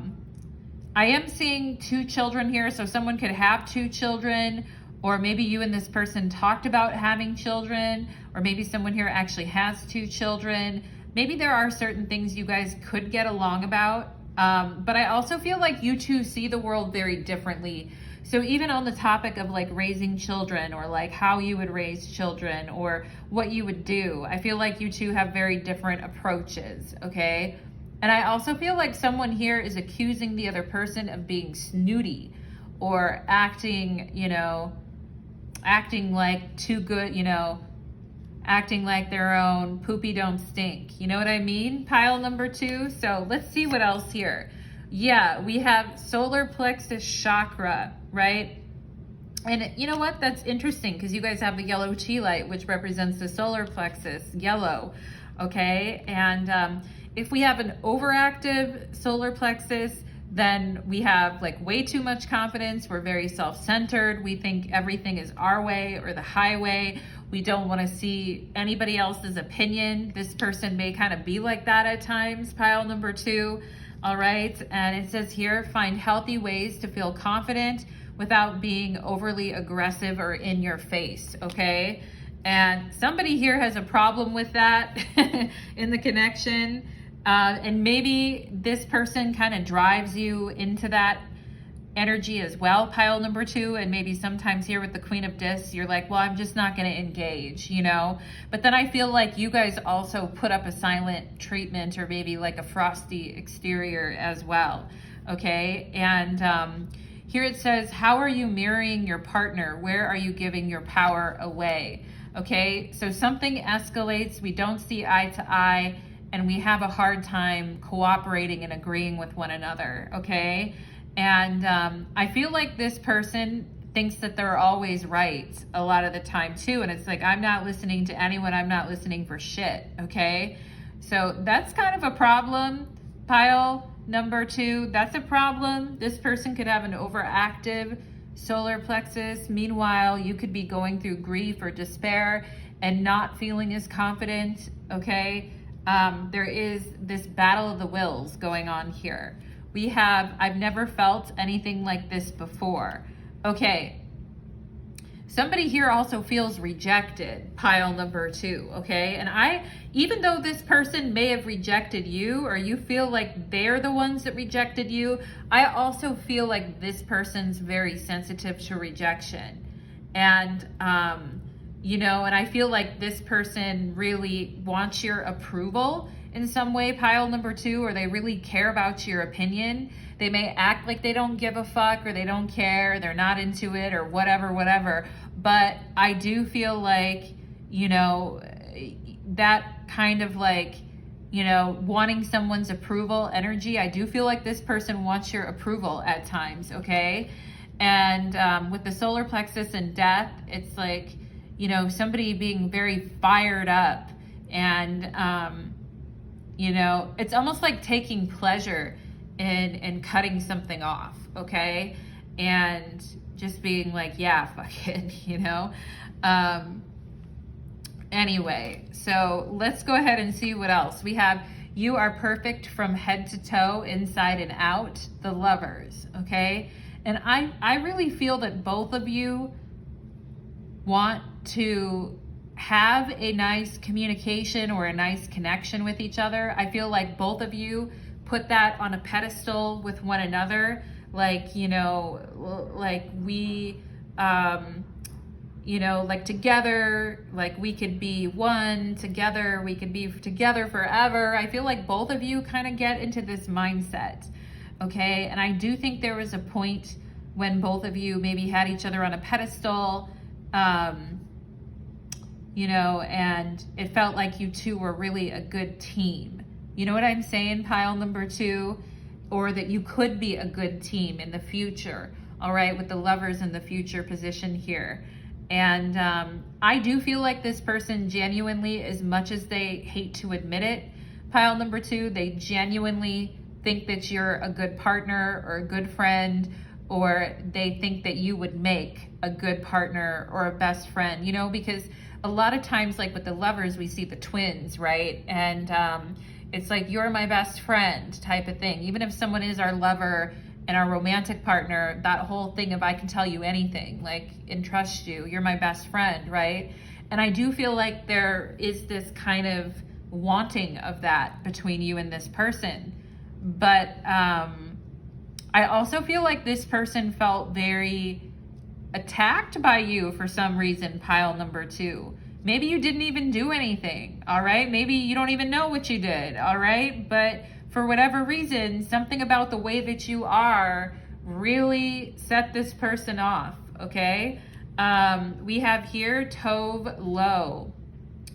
am seeing 2 children here. So someone could have 2 children, or maybe you and this person talked about having children, or maybe someone here actually has 2 children. Maybe there are certain things you guys could get along about. But I also feel like you two see the world very differently. So even on the topic of like raising children, or like how you would raise children, or what you would do, I feel like you two have very different approaches, okay? And I also feel like someone here is accusing the other person of being snooty, or acting, you know, acting like too good, you know, acting like their own poopy don't stink. You know what I mean? Pile number 2. So let's see what else here. Yeah, we have solar plexus chakra, right? And you know what? That's interesting, because you guys have the yellow chi light, which represents the solar plexus, yellow, okay? And if we have an overactive solar plexus, then we have like way too much confidence. We're very self-centered. We think everything is our way or the highway. We don't want to see anybody else's opinion. This person may kind of be like that at times, pile number 2. All right. And it says here, find healthy ways to feel confident without being overly aggressive or in your face. Okay. And somebody here has a problem with that in the connection. And maybe this person kind of drives you into that energy as well, pile number 2, and maybe sometimes here with the Queen of Discs, you're like, well, I'm just not going to engage, you know? But then I feel like you guys also put up a silent treatment or maybe like a frosty exterior as well, okay? And here it says, how are you mirroring your partner? Where are you giving your power away? Okay, so something escalates, we don't see eye to eye, and we have a hard time cooperating and agreeing with one another, okay? And I feel like this person thinks that they're always right a lot of the time too. And it's like, I'm not listening to anyone. I'm not listening for shit. Okay. So that's kind of a problem. Pile number 2, that's a problem. This person could have an overactive solar plexus. Meanwhile, you could be going through grief or despair and not feeling as confident. Okay. There is this battle of the wills going on here. We have, I've never felt anything like this before. Okay. Somebody here also feels rejected, pile number 2, okay? And even though this person may have rejected you or you feel like they're the ones that rejected you, I also feel like this person's very sensitive to rejection. And, you know, and I feel like this person really wants your approval in some way, pile number 2, or they really care about your opinion. They may act like they don't give a fuck or they don't care, they're not into it or whatever. But I do feel like, you know, that kind of like, you know, wanting someone's approval energy, I do feel like this person wants your approval at times, okay? And with the solar plexus and death, it's like, you know, somebody being very fired up and, you know, it's almost like taking pleasure in cutting something off, okay? And just being like, yeah, fuck it, you know? Anyway, so let's go ahead and see what else. We have, you are perfect from head to toe, inside and out, the Lovers, okay? And I really feel that both of you want to have a nice communication or a nice connection with each other. I feel like both of you put that on a pedestal with one another. Like, you know, like we, you know, like together, like we could be one together, we could be together forever. I feel like both of you kind of get into this mindset, okay? And I do think there was a point when both of you maybe had each other on a pedestal, you know, and it felt like you two were really a good team. You know what I'm saying, pile number 2? Or that you could be a good team in the future, all right, with the Lovers in the future position here. And I do feel like this person genuinely, as much as they hate to admit it, pile number 2, they genuinely think that you're a good partner or a good friend, or they think that you would make a good partner or a best friend, you know, because a lot of times, like with the Lovers, we see the twins, right? And it's like, you're my best friend type of thing. Even if someone is our lover and our romantic partner, that whole thing of I can tell you anything, like, and trust you, you're my best friend, right? And I do feel like there is this kind of wanting of that between you and this person. But I also feel like this person felt very attacked by you for some reason, pile number 2. Maybe you didn't even do anything, all right? Maybe you don't even know what you did, all right? But for whatever reason, something about the way that you are really set this person off, okay? We have here Tove Lo,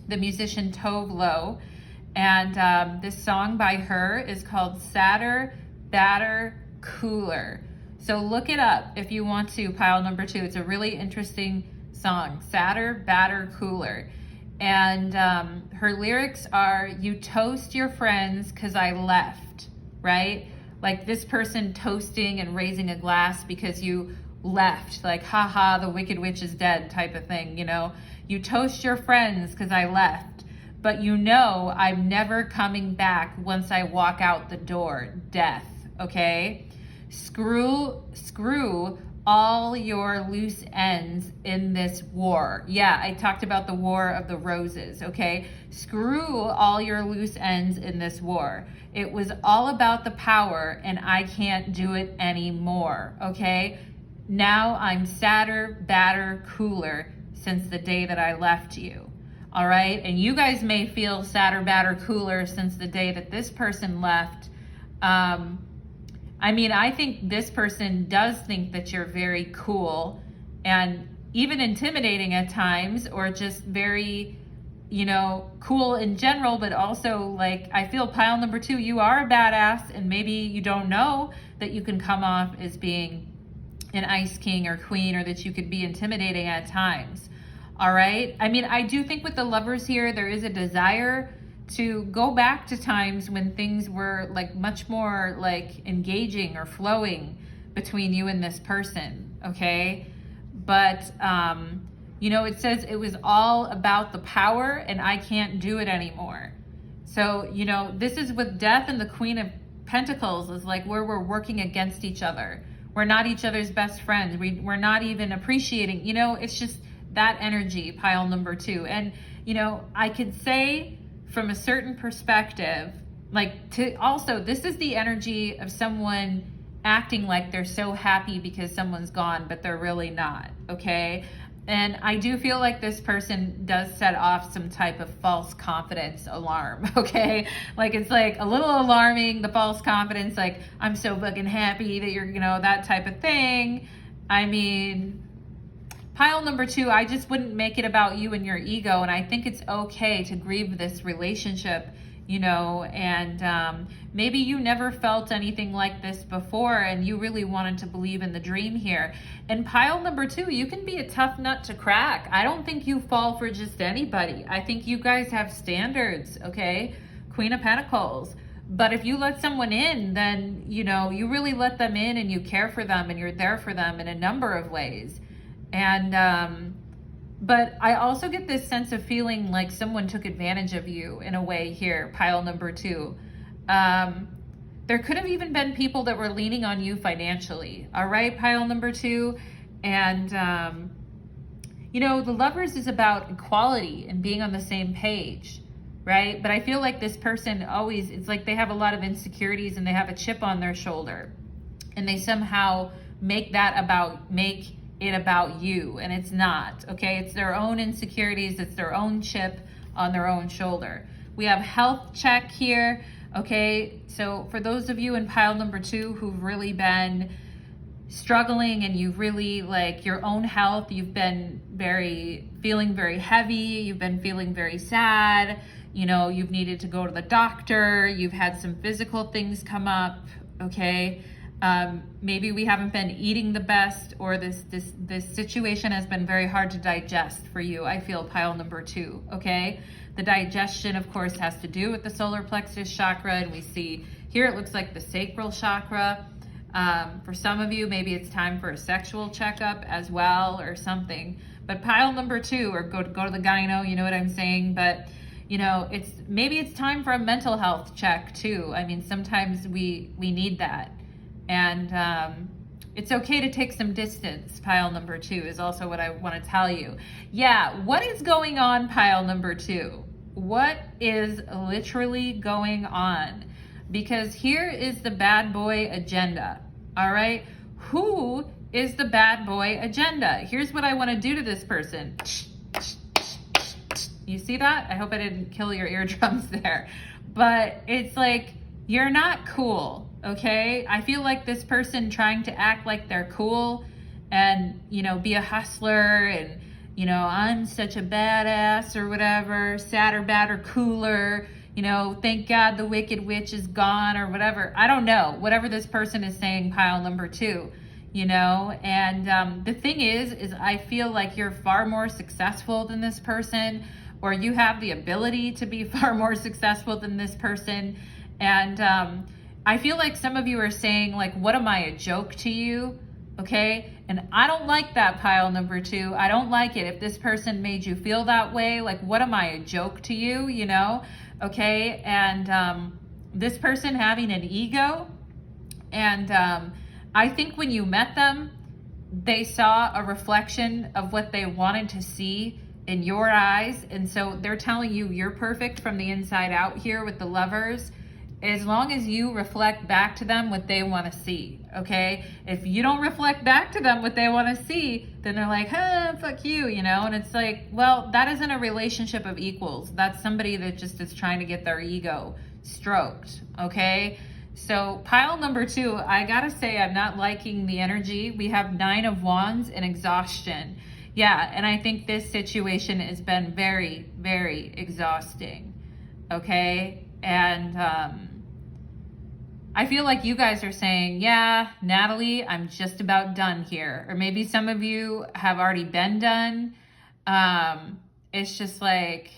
the musician Tove Lo, and this song by her is called Sadder, Badder, Cooler. So look it up if you want to, pile number 2. It's a really interesting song, Sadder, Badder, Cooler. And her lyrics are, you toast your friends because I left, right? Like this person toasting and raising a glass because you left, like, haha, the wicked witch is dead type of thing, you know? You toast your friends because I left, but you know I'm never coming back once I walk out the door, death, okay? Screw all your loose ends in this war. Yeah, I talked about the war of the roses, okay? Screw all your loose ends in this war. It was all about the power, and I can't do it anymore, okay? Now I'm sadder, badder, cooler since the day that I left you. All right? And you guys may feel sadder, badder, cooler since the day that this person left. I mean, I think this person does think that you're very cool and even intimidating at times, or just very, you know, cool in general, but also like, I feel pile number 2, you are a badass, and maybe you don't know that you can come off as being an ice king or queen, or that you could be intimidating at times. All right. I mean, I do think with the Lovers here, there is a desire to go back to times when things were like much more like engaging or flowing between you and this person, okay? But, you know, it says it was all about the power, and I can't do it anymore. So, you know, this is with Death and the Queen of Pentacles, is like where we're working against each other. We're not each other's best friends. We're not even appreciating, you know, it's just that energy, pile number 2. And, you know, I could say, from a certain perspective, like, to also, this is the energy of someone acting like they're so happy because someone's gone, but they're really not, okay? And I do feel like this person does set off some type of false confidence alarm, okay? Like, it's like a little alarming, the false confidence, like, I'm so fucking happy that you're, you know, that type of thing. I mean, pile number 2, I just wouldn't make it about you and your ego. And I think it's okay to grieve this relationship, you know, and maybe you never felt anything like this before, and you really wanted to believe in the dream here. And pile number 2, you can be a tough nut to crack. I don't think you fall for just anybody. I think you guys have standards, okay? Queen of Pentacles. But if you let someone in, then, you know, you really let them in, and you care for them, and you're there for them in a number of ways. And, but I also get this sense of feeling like someone took advantage of you in a way here, pile number 2. There could have even been people that were leaning on you financially, all right, pile number 2. And, you know, the Lovers is about equality and being on the same page, right? But I feel like this person always, it's like they have a lot of insecurities, and they have a chip on their shoulder, and they somehow make it about you, and it's not, okay? It's their own insecurities, it's their own chip on their own shoulder. We have health check here, okay? So for those of you in pile number 2 who've really been struggling, and you've really, like, your own health, you've been feeling very heavy, you've been feeling very sad, you know, you've needed to go to the doctor, you've had some physical things come up, okay? Maybe we haven't been eating the best, or this situation has been very hard to digest for you. I feel pile number 2, okay? The digestion, of course, has to do with the solar plexus chakra, and we see here it looks like the sacral chakra. For some of you, maybe it's time for a sexual checkup as well, or something. But pile number 2, or go to the gyno, you know what I'm saying? But, you know, maybe it's time for a mental health check too. I mean, sometimes we need that. And it's okay to take some distance, pile number 2, is also what I want to tell you. Yeah, what is going on, pile number 2? What is literally going on? Because here is the bad boy agenda, all right? Who is the bad boy agenda? Here's what I want to do to this person. You see that? I hope I didn't kill your eardrums there. But it's like, you're not cool, okay? I feel like this person trying to act like they're cool and, you know, be a hustler and, you know, I'm such a badass or whatever, sadder, badder, cooler, you know, thank God the wicked witch is gone or whatever. I don't know, whatever this person is saying, pile number 2, you know? And the thing is I feel like you're far more successful than this person, or you have the ability to be far more successful than this person. And I feel like some of you are saying, like, what am I, a joke to you? Okay? And I don't like that, pile number 2. I don't like it. If this person made you feel that way, like, what am I, a joke to you? You know? Okay? And this person having an ego. And I think when you met them, they saw a reflection of what they wanted to see in your eyes. And so they're telling you you're perfect from the inside out here with the Lovers, as long as you reflect back to them what they want to see, okay? If you don't reflect back to them what they want to see, then they're like, fuck you, you know? And it's like, well, that isn't a relationship of equals. That's somebody that just is trying to get their ego stroked, okay? So pile number 2, I gotta say, I'm not liking the energy. We have 9 of Wands and exhaustion. Yeah, and I think this situation has been very, very exhausting, okay? And I feel like you guys are saying, yeah, Natalie, I'm just about done here. Or maybe some of you have already been done. It's just like,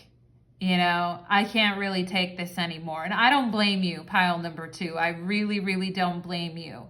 you know, I can't really take this anymore. And I don't blame you, pile number 2. I really, really don't blame you.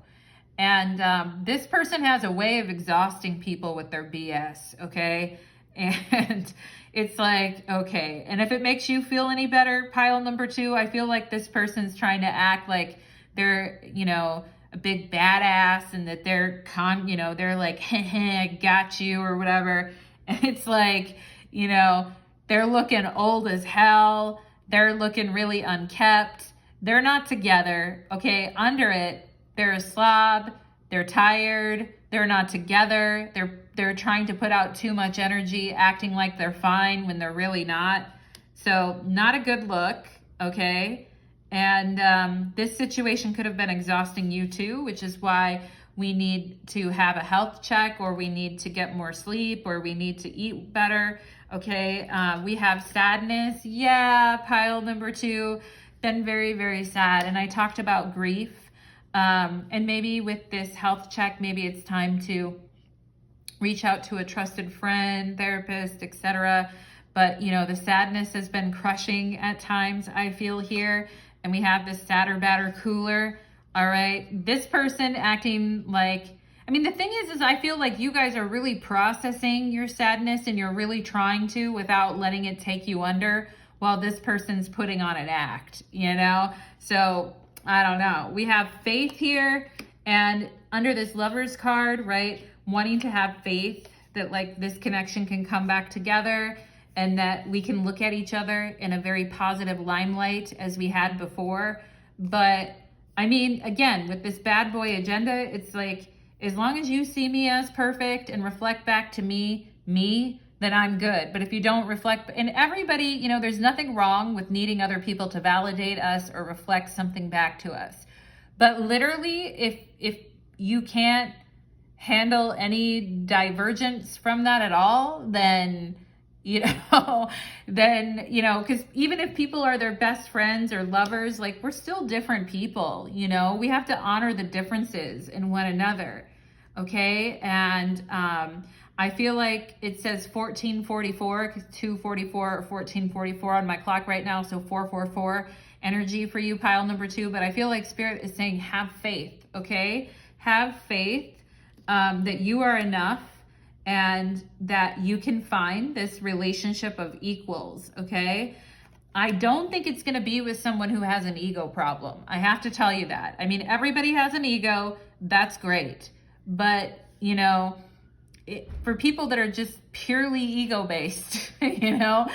And this person has a way of exhausting people with their BS, okay? And it's like, okay. And if it makes you feel any better, pile number 2, I feel like this person's trying to act like they're, you know, a big badass and that they're they're like, I got you or whatever. And it's like, you know, they're looking old as hell. They're looking really unkept. They're not together, okay? Under it, they're a slob. They're tired. They're not together. They're trying to put out too much energy, acting like they're fine when they're really not. So not a good look, okay? And this situation could have been exhausting you too, which is why we need to have a health check, or we need to get more sleep, or we need to eat better, okay? We have sadness. Yeah, pile number 2, been very, very sad. And I talked about grief. And maybe with this health check, maybe it's time to reach out to a trusted friend, therapist, etc. But, you know, the sadness has been crushing at times, I feel here. And we have this sadder, badder, cooler. All right. This person acting like, I mean, the thing is I feel like you guys are really processing your sadness and you're really trying to without letting it take you under, while this person's putting on an act, you know? So I don't know. We have faith here, and under this Lovers card, right? Wanting to have faith that like this connection can come back together, and that we can look at each other in a very positive limelight as we had before. But I mean, again, with this bad boy agenda, it's like, as long as you see me as perfect and reflect back to me, then I'm good. But if you don't reflect, and everybody, you know, there's nothing wrong with needing other people to validate us or reflect something back to us. But literally, if you can't handle any divergence from that at all, then, you know, because even if people are their best friends or lovers, like, we're still different people, you know, we have to honor the differences in one another. Okay. And, I feel like it says 1444, because 244 or 1444 on my clock right now. So 444 energy for you, pile number 2. But I feel like Spirit is saying, have faith. Okay. Have faith, that you are enough, and that you can find this relationship of equals, okay? I don't think it's going to be with someone who has an ego problem. I have to tell you that. I mean, everybody has an ego. That's great. But, you know, for people that are just purely ego-based, you know,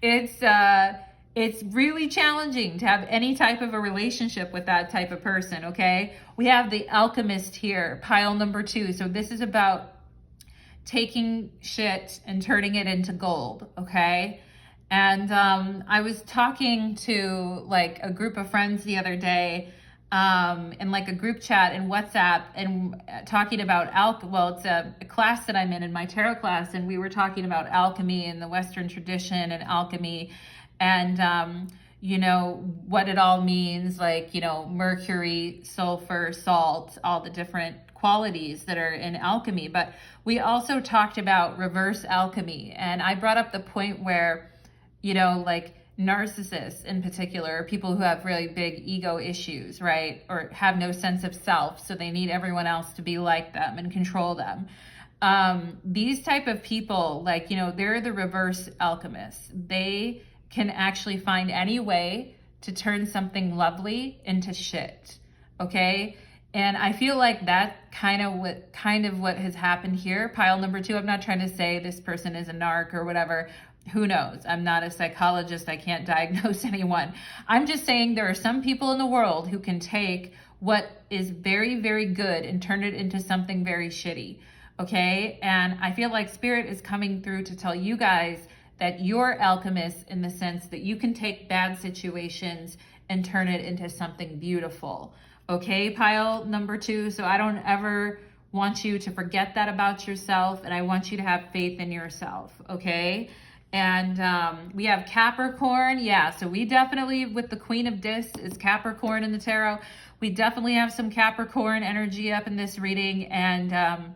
it's really challenging to have any type of a relationship with that type of person, okay? We have the Alchemist here, pile number 2. So this is about taking shit and turning it into gold, okay? And I was talking to like a group of friends the other day, in like a group chat in WhatsApp, and talking about it's a class that I'm in my tarot class, and we were talking about alchemy and the Western tradition and alchemy, and you know, what it all means, like, you know, mercury, sulfur, salt, all the different qualities that are in alchemy. But we also talked about reverse alchemy, and I brought up the point where, you know, like narcissists in particular, people who have really big ego issues, right? Or have no sense of self, so they need everyone else to be like them and control them. These type of people, like, you know, they're the reverse alchemists. They can actually find any way to turn something lovely into shit, okay? And I feel like that kind of what has happened here. Pile number 2, I'm not trying to say this person is a narc or whatever. Who knows? I'm not a psychologist. I can't diagnose anyone. I'm just saying there are some people in the world who can take what is very, very good and turn it into something very shitty. Okay? And I feel like Spirit is coming through to tell you guys that you're alchemists in the sense that you can take bad situations and turn it into something beautiful. Okay, pile number 2. So I don't ever want you to forget that about yourself, and I want you to have faith in yourself, okay? And we have Capricorn. Yeah, so we definitely, with the Queen of Discs is Capricorn in the tarot, we definitely have some Capricorn energy up in this reading. And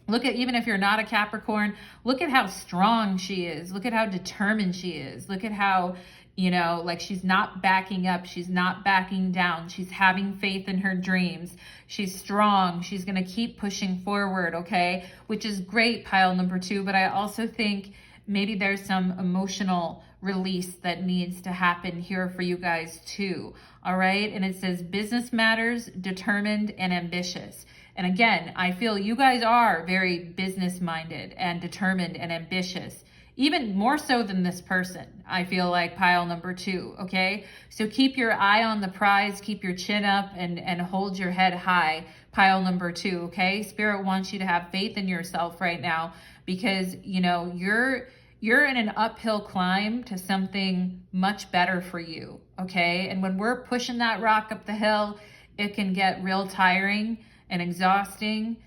look at, even if you're not a Capricorn, look at how strong she is. Look at how determined she is. Look at how, you know, like she's not backing up. She's not backing down. She's having faith in her dreams. She's strong. She's going to keep pushing forward, okay? Which is great, pile number 2. But I also think maybe there's some emotional release that needs to happen here for you guys too, all right? And it says business matters, determined, and ambitious. And again, I feel you guys are very business-minded and determined and ambitious, even more so than this person. I feel like pile number 2, okay? So keep your eye on the prize, keep your chin up, and hold your head high, pile number 2, okay? Spirit wants you to have faith in yourself right now because, you know, you're in an uphill climb to something much better for you, okay? And when we're pushing that rock up the hill, it can get real tiring and exhausting.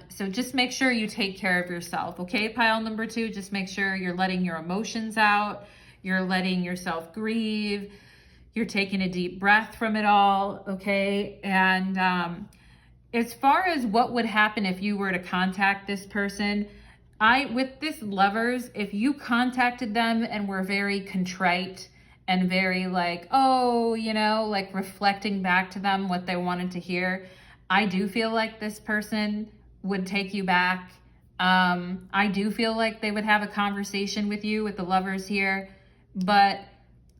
So just make sure you take care of yourself, okay? Pile number 2, just make sure you're letting your emotions out, you're letting yourself grieve, you're taking a deep breath from it all, okay? And as far as what would happen if you were to contact this person, with this Lovers, if you contacted them and were very contrite and very like, oh, you know, like reflecting back to them what they wanted to hear, I do feel like this person would take you back. I do feel like they would have a conversation with you, with the Lovers here. But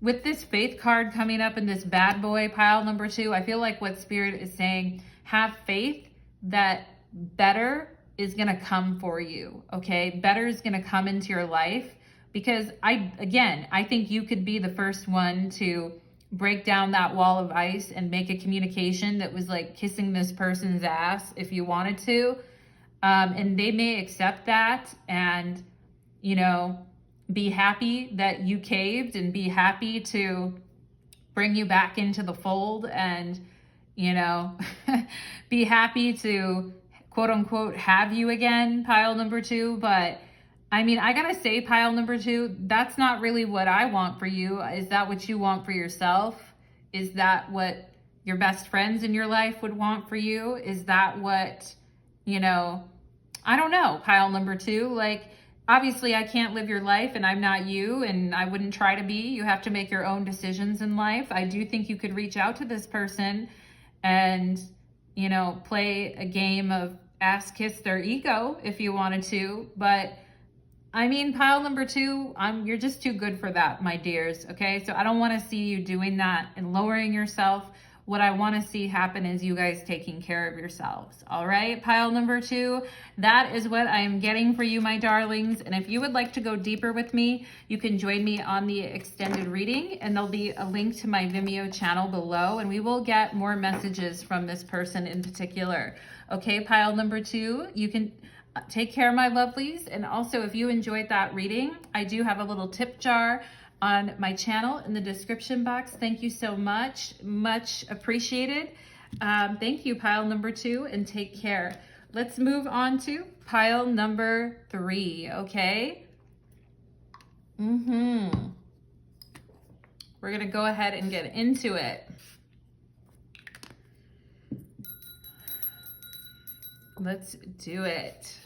with this Faith card coming up in this bad boy pile number 2, I feel like what Spirit is saying, have faith that better is going to come for you, okay? Better is going to come into your life because I think you could be the first one to break down that wall of ice and make a communication that was like kissing this person's ass if you wanted to. And they may accept that and, you know, be happy that you caved and be happy to bring you back into the fold and, you know, be happy to quote unquote have you again, pile number 2. But I mean, I gotta say, pile number 2, that's not really what I want for you. Is that what you want for yourself? Is that what your best friends in your life would want for you? Is that what, you know, I don't know, pile number 2. Like, obviously I can't live your life and I'm not you and I wouldn't try to be. You have to make your own decisions in life. I do think you could reach out to this person and, you know, play a game of ass kiss their ego if you wanted to. But I mean, pile number 2, you're just too good for that, my dears, okay? So I don't want to see you doing that and lowering yourself. What I want to see happen is you guys taking care of yourselves, all right? Pile number 2, that is what I am getting for you, my darlings. And if you would like to go deeper with me, you can join me on the extended reading, and there'll be a link to my Vimeo channel below, and we will get more messages from this person in particular. Okay, pile number 2, you can take care, my lovelies. And also, if you enjoyed that reading, I do have a little tip jar on my channel in the description box. Thank you so much. Much appreciated. Thank you, pile number 2, and take care. Let's move on to pile number 3, okay? We're going to go ahead and get into it. Let's do it.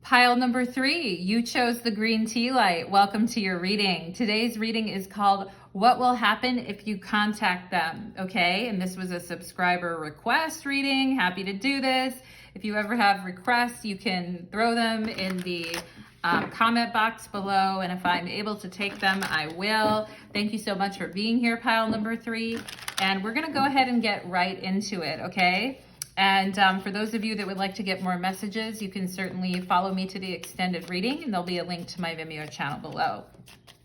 Pile number 3, you chose the green tea light. Welcome to your reading. Today's reading is called What Will Happen If You Contact Them, okay? And this was a subscriber request reading. Happy to do this. If you ever have requests, you can throw them in the comment box below, and if I'm able to take them, I will. Thank you so much for being here, pile number 3. And we're going to go ahead and get right into it, okay? And for those of you that would like to get more messages, you can certainly follow me to the extended reading, and there'll be a link to my Vimeo channel below.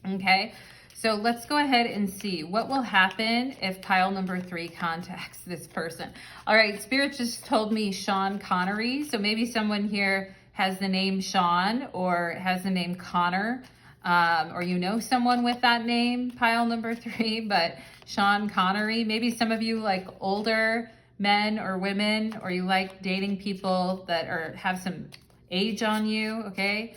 Okay, so let's go ahead and see what will happen if pile number 3 contacts this person. All right, Spirit just told me Sean Connery, so maybe someone here has the name Sean or has the name Connor, or you know someone with that name, pile number 3, but Sean Connery. Maybe some of you like older men or women, or you like dating people that have some age on you, okay?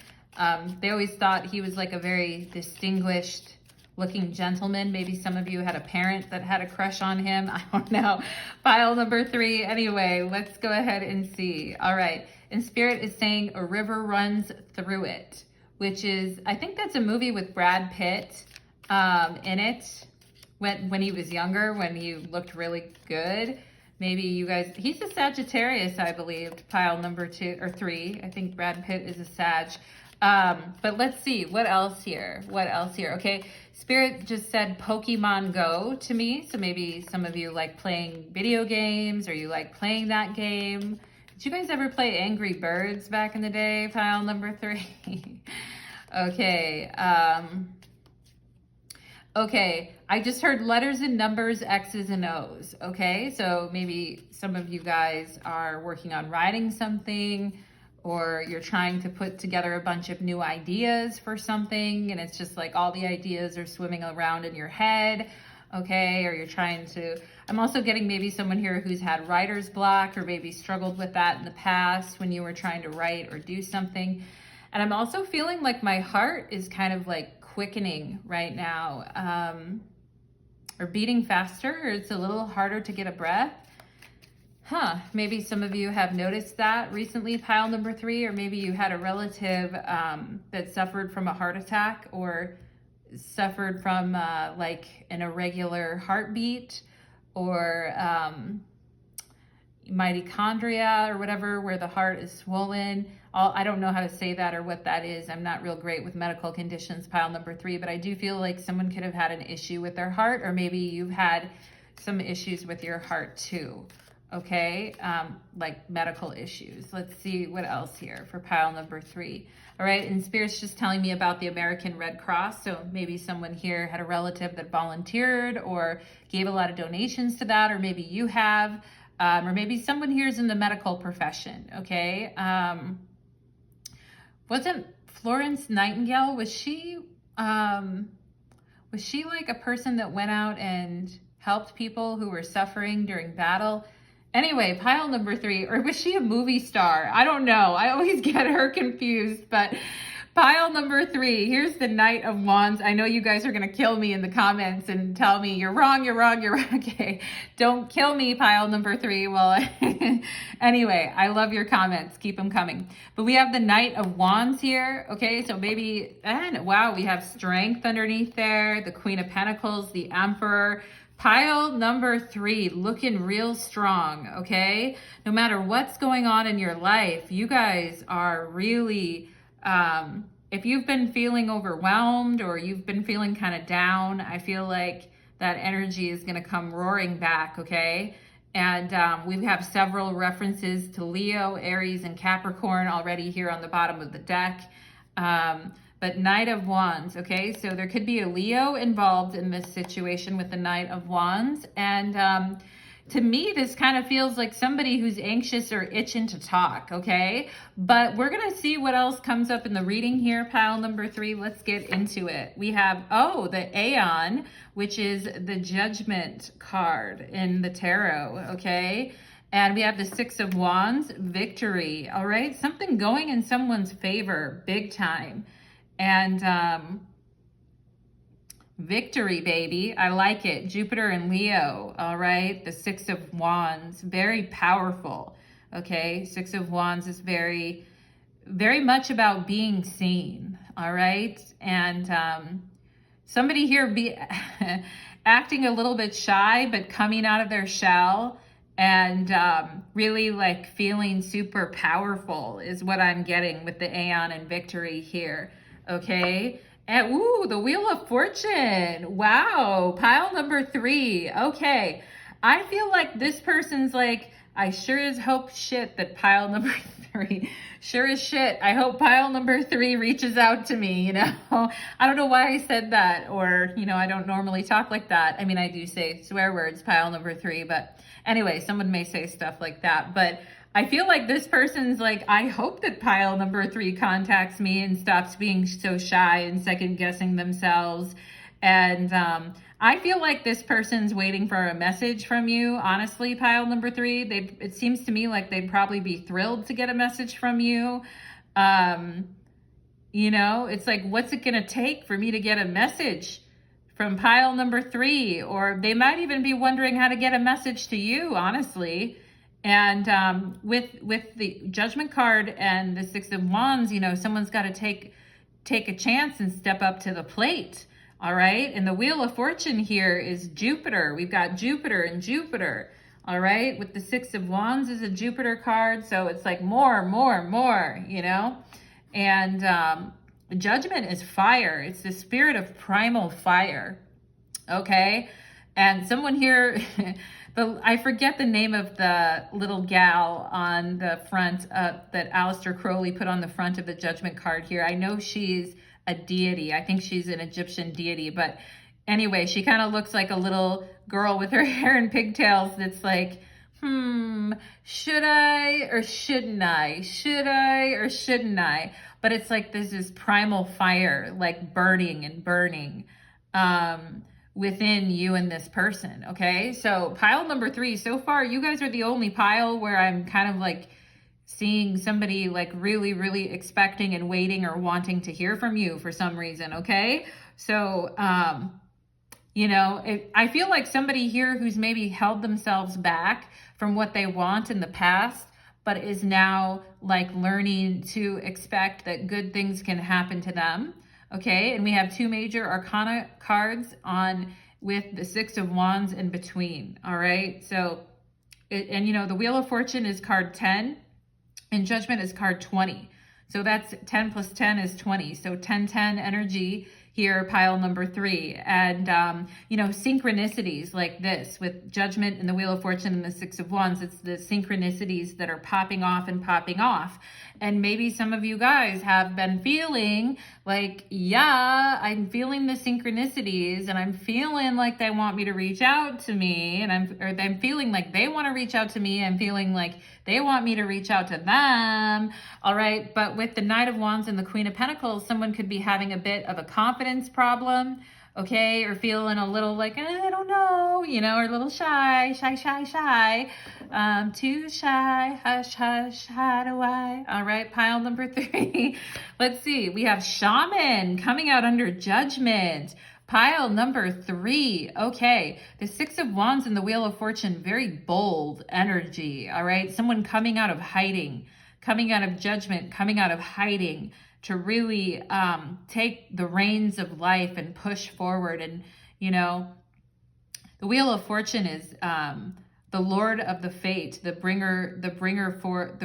They always thought he was like a very distinguished looking gentleman. Maybe some of you had a parent that had a crush on him. I don't know. Pile number 3. Anyway, let's go ahead and see. All right. And Spirit is saying a river runs through it, which is, I think that's a movie with Brad Pitt in it when he was younger, when he looked really good. Maybe you guys, he's a Sagittarius, I believe, pile number 2 or 3. I think Brad Pitt is a Sag. But let's see, what else here? What else here? Okay, Spirit just said Pokemon Go to me. So maybe some of you like playing video games, or you like playing that game. Did you guys ever play Angry Birds back in the day? Pile number 3. Okay, okay, I just heard letters and numbers, X's and O's, okay? So maybe some of you guys are working on writing something, or you're trying to put together a bunch of new ideas for something, and it's just like all the ideas are swimming around in your head, okay? Or you're trying to, I'm also getting maybe someone here who's had writer's block, or maybe struggled with that in the past when you were trying to write or do something. And I'm also feeling like my heart is kind of like quickening right now, or beating faster, or it's a little harder to get a breath. Maybe some of you have noticed that recently, pile number 3, or maybe you had a relative that suffered from a heart attack, or suffered from like an irregular heartbeat, or mitochondria or whatever, where the heart is swollen. I don't know how to say that or what that is. I'm not real great with medical conditions, pile number 3, but I do feel like someone could have had an issue with their heart, or maybe you've had some issues with your heart too, okay? Like medical issues. Let's see what else here for pile number 3. All right, and Spirit's just telling me about the American Red Cross, so maybe someone here had a relative that volunteered or gave a lot of donations to that, or maybe you have, or maybe someone here is in the medical profession, okay? Wasn't Florence Nightingale, was she like a person that went out and helped people who were suffering during battle? Anyway, pile number 3, or was she a movie star? I don't know. I always get her confused, but pile number 3, here's the Knight of Wands. I know you guys are going to kill me in the comments and tell me you're wrong, you're wrong, you're wrong. Okay, don't kill me, pile number 3. Well, anyway, I love your comments. Keep them coming. But we have the Knight of Wands here. Okay, so maybe, and wow, we have Strength underneath there, the Queen of Pentacles, the Emperor. Pile number 3, looking real strong, okay? No matter what's going on in your life, you guys are really, if you've been feeling overwhelmed, or you've been feeling kind of down, I feel like that energy is going to come roaring back, okay? And we have several references to Leo, Aries, and Capricorn already here on the bottom of the deck. But Knight of Wands, okay? So there could be a Leo involved in this situation with the Knight of Wands. And to me, this kind of feels like somebody who's anxious or itching to talk, okay? But we're going to see what else comes up in the reading here, pile number 3. Let's get into it. We have, the Aeon, which is the Judgment card in the tarot, okay? And we have the 6 of Wands, Victory, all right? Something going in someone's favor, big time. And victory, baby. I like it. Jupiter and Leo, all right? The 6 of Wands, very powerful, okay? 6 of Wands is very, very much about being seen, all right? And somebody here be acting a little bit shy, but coming out of their shell and really like feeling super powerful is what I'm getting with the Aeon and Victory here, okay? And ooh, the Wheel of Fortune. Wow, pile number 3. Okay, I feel like this person's like, I sure as hope shit that pile number 3, sure as shit, I hope pile number 3 reaches out to me, you know? I don't know why I said that, or, you know, I don't normally talk like that. I mean, I do say swear words, pile number 3, but anyway, someone may say stuff like that, but I feel like this person's like, I hope that pile number 3 contacts me and stops being so shy and second guessing themselves. And I feel like this person's waiting for a message from you. Honestly, pile number 3, it seems to me like they'd probably be thrilled to get a message from you. You know, it's like, what's it gonna take for me to get a message from pile number 3? Or they might even be wondering how to get a message to you, honestly. And with the Judgment card and the 6 of Wands, you know, someone's got to take a chance and step up to the plate. All right. And the Wheel of Fortune here is Jupiter. We've got Jupiter and Jupiter. All right. With the 6 of Wands is a Jupiter card. So it's like more, you know, and Judgment is fire. It's the spirit of primal fire. Okay. And someone here, I forget the name of the little gal on the front that Aleister Crowley put on the front of the Judgment card here. I know she's a deity. I think she's an Egyptian deity. But anyway, she kind of looks like a little girl with her hair and pigtails that's like, should I or shouldn't I? Should I or shouldn't I? But it's like there's this primal fire, like burning and burning. Within you and this person, okay? So pile number 3, so far you guys are the only pile where I'm kind of like seeing somebody like really, really expecting and waiting or wanting to hear from you for some reason, okay? So, you know, I feel like somebody here who's maybe held themselves back from what they want in the past, but is now like learning to expect that good things can happen to them. Okay, and we have 2 major arcana cards on with the 6 of Wands in between. All right, so, and you know, the Wheel of Fortune is card 10 and Judgment is card 20. So that's 10 plus 10 is 20. So 10-10 energy here, pile number 3. And, you know, synchronicities like this with Judgment and the Wheel of Fortune and the 6 of Wands, it's the synchronicities that are popping off and popping off. And maybe some of you guys have been feeling like, yeah, I'm feeling the synchronicities and I'm feeling like they want me to reach out to me, and I'm feeling like they want to reach out to me. I'm feeling like they want me to reach out to them. All right. But with the Knight of Wands and the Queen of Pentacles, someone could be having a bit of a confidence problem. Okay, or feeling a little like, I don't know, you know, or a little shy, too shy, hush, hush, how do I? All right, pile number 3. Let's see, we have Shaman coming out under Judgment. Pile number 3. Okay, the 6 of Wands and the Wheel of Fortune, very bold energy. All right, someone coming out of hiding, coming out of Judgment, coming out of hiding, to really take the reins of life and push forward. And, you know, the Wheel of Fortune is the Lord of the Fate, the bringer for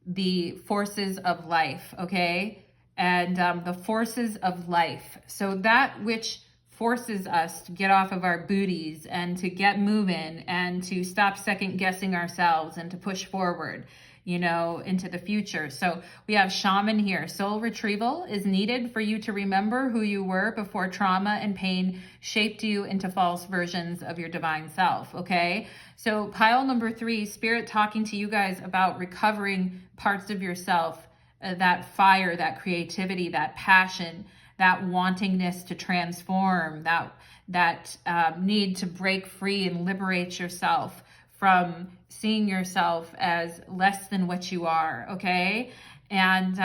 the forces of life, okay? And the forces of life. So that which forces us to get off of our booties and to get moving and to stop second guessing ourselves and to push forward, you know, into the future. So we have Shaman here. Soul retrieval is needed for you to remember who you were before trauma and pain shaped you into false versions of your divine self, okay? So pile number 3, Spirit talking to you guys about recovering parts of yourself, that fire, that creativity, that passion, that wantingness to transform, that need to break free and liberate yourself from seeing yourself as less than what you are, okay? And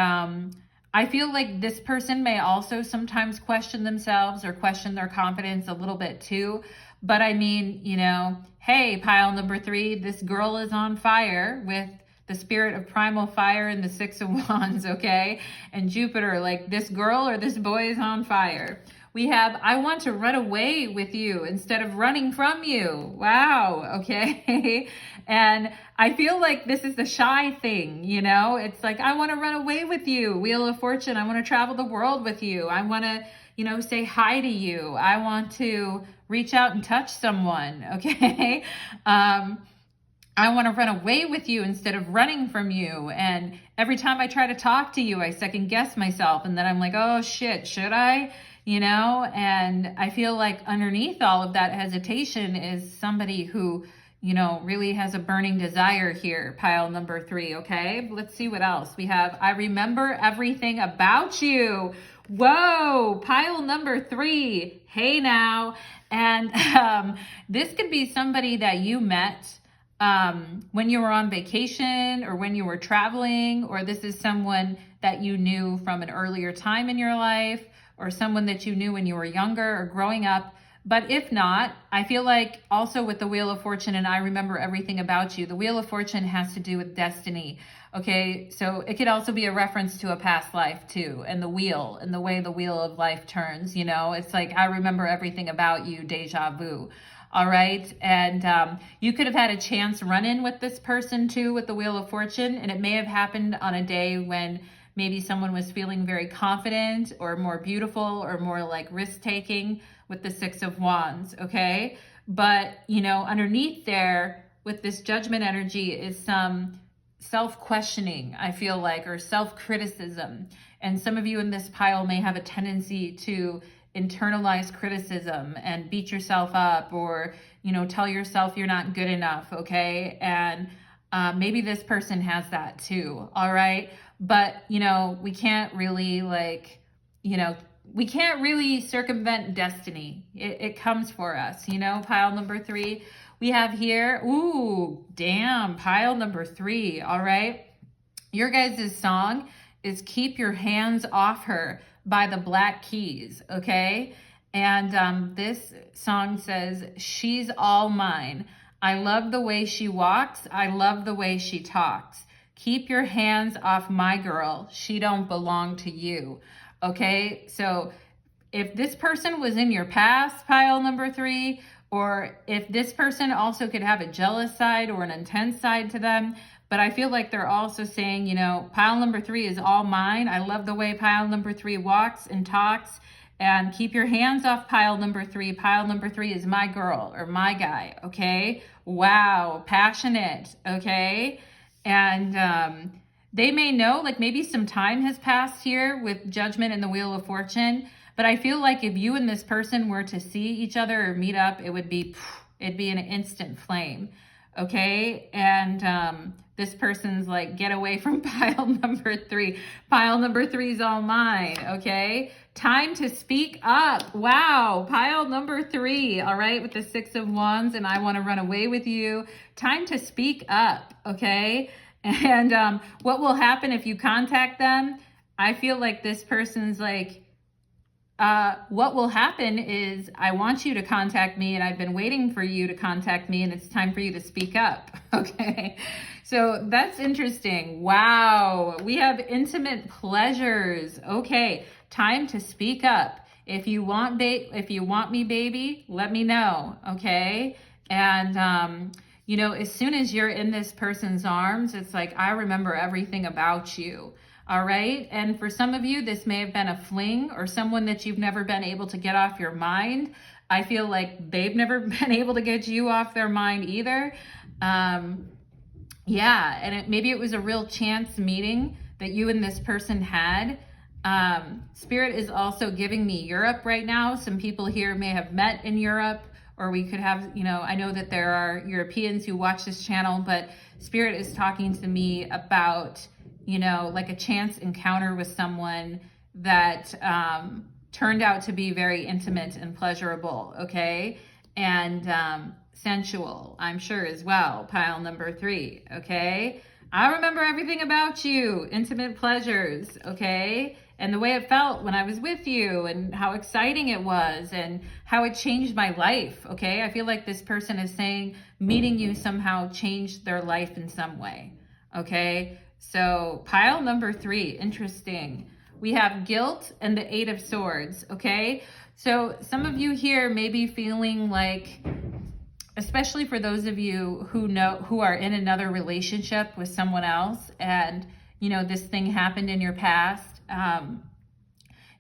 I feel like this person may also sometimes question themselves or question their confidence a little bit too. But I mean, you know, hey, pile number 3, this girl is on fire with the spirit of primal fire and the Six of Wands, okay? And Jupiter, like this girl or this boy is on fire. We have, I want to run away with you instead of running from you. Wow, okay? And I feel like this is the shy thing, you know? It's like, I want to run away with you. Wheel of Fortune, I want to travel the world with you. I want to, you know, say hi to you. I want to reach out and touch someone, okay? I want to run away with you instead of running from you. And every time I try to talk to you, I second guess myself. And then I'm like, oh shit, should I? You know, and I feel like underneath all of that hesitation is somebody who, you know, really has a burning desire here, pile number 3, okay? Let's see what else. We have, I remember everything about you. Whoa, pile number 3. Hey now. And this could be somebody that you met when you were on vacation or when you were traveling, or this is someone that you knew from an earlier time in your life, or someone that you knew when you were younger or growing up. But if not, I feel like also with the Wheel of Fortune and I remember everything about you, the Wheel of Fortune has to do with destiny. Okay, so it could also be a reference to a past life too, and the wheel and the way the wheel of life turns, you know, it's like, I remember everything about you, deja vu. All right. And you could have had a chance run in with this person too, with the Wheel of Fortune. And it may have happened on a day when maybe someone was feeling very confident or more beautiful or more like risk taking with the Six of Wands. Okay. But, you know, underneath there with this Judgment energy is some self-questioning, I feel like, or self-criticism. And some of you in this pile may have a tendency to internalize criticism and beat yourself up, or, you know, tell yourself you're not good enough. Okay. And maybe this person has that too. All right. But, you know, we can't really we can't really circumvent destiny. It comes for us, you know. Pile number 3 we have here. Ooh, damn, pile number 3. All right. Your guys' song is Keep Your Hands Off Her by the Black Keys. Okay. And this song says, she's all mine. I love the way she walks. I love the way she talks. Keep your hands off my girl. She don't belong to you. Okay, so if this person was in your past, pile number 3, or if this person also could have a jealous side or an intense side to them, but I feel like they're also saying, you know, pile number 3 is all mine. I love the way pile number 3 walks and talks. And keep your hands off pile number 3. Pile number 3 is my girl or my guy. Okay, wow, passionate. Okay. And they may know, like maybe some time has passed here with Judgment and the Wheel of Fortune. But I feel like if you and this person were to see each other or meet up, it'd be an instant flame. Okay. And this person's like, get away from pile number 3. Pile number 3 is all mine. Okay. Time to speak up. Wow. Pile number 3. All right. With the Six of Wands and I want to run away with you. Time to speak up. Okay. And what will happen if you contact them? I feel like this person's like, what will happen is I want you to contact me and I've been waiting for you to contact me and it's time for you to speak up. Okay. So that's interesting. Wow. We have intimate pleasures. Okay. Time to speak up. If you want me, baby, let me know. Okay. And, you know, as soon as you're in this person's arms, it's like, I remember everything about you. All right. And for some of you, this may have been a fling or someone that you've never been able to get off your mind. I feel like they've never been able to get you off their mind either. Yeah. And maybe it was a real chance meeting that you and this person had. Spirit is also giving me Europe right now. Some people here may have met in Europe, or we could have, you know, I know that there are Europeans who watch this channel, but Spirit is talking to me about, you know, like a chance encounter with someone that turned out to be very intimate and pleasurable, okay? And sensual, I'm sure as well, pile number 3, okay? I remember everything about you, intimate pleasures, okay? And the way it felt when I was with you and how exciting it was and how it changed my life, okay? I feel like this person is saying meeting you somehow changed their life in some way. Okay, so pile number 3, interesting. We have guilt and the 8 of Swords, okay? So some of you here may be feeling like, especially for those of you who are in another relationship with someone else, and you know this thing happened in your past.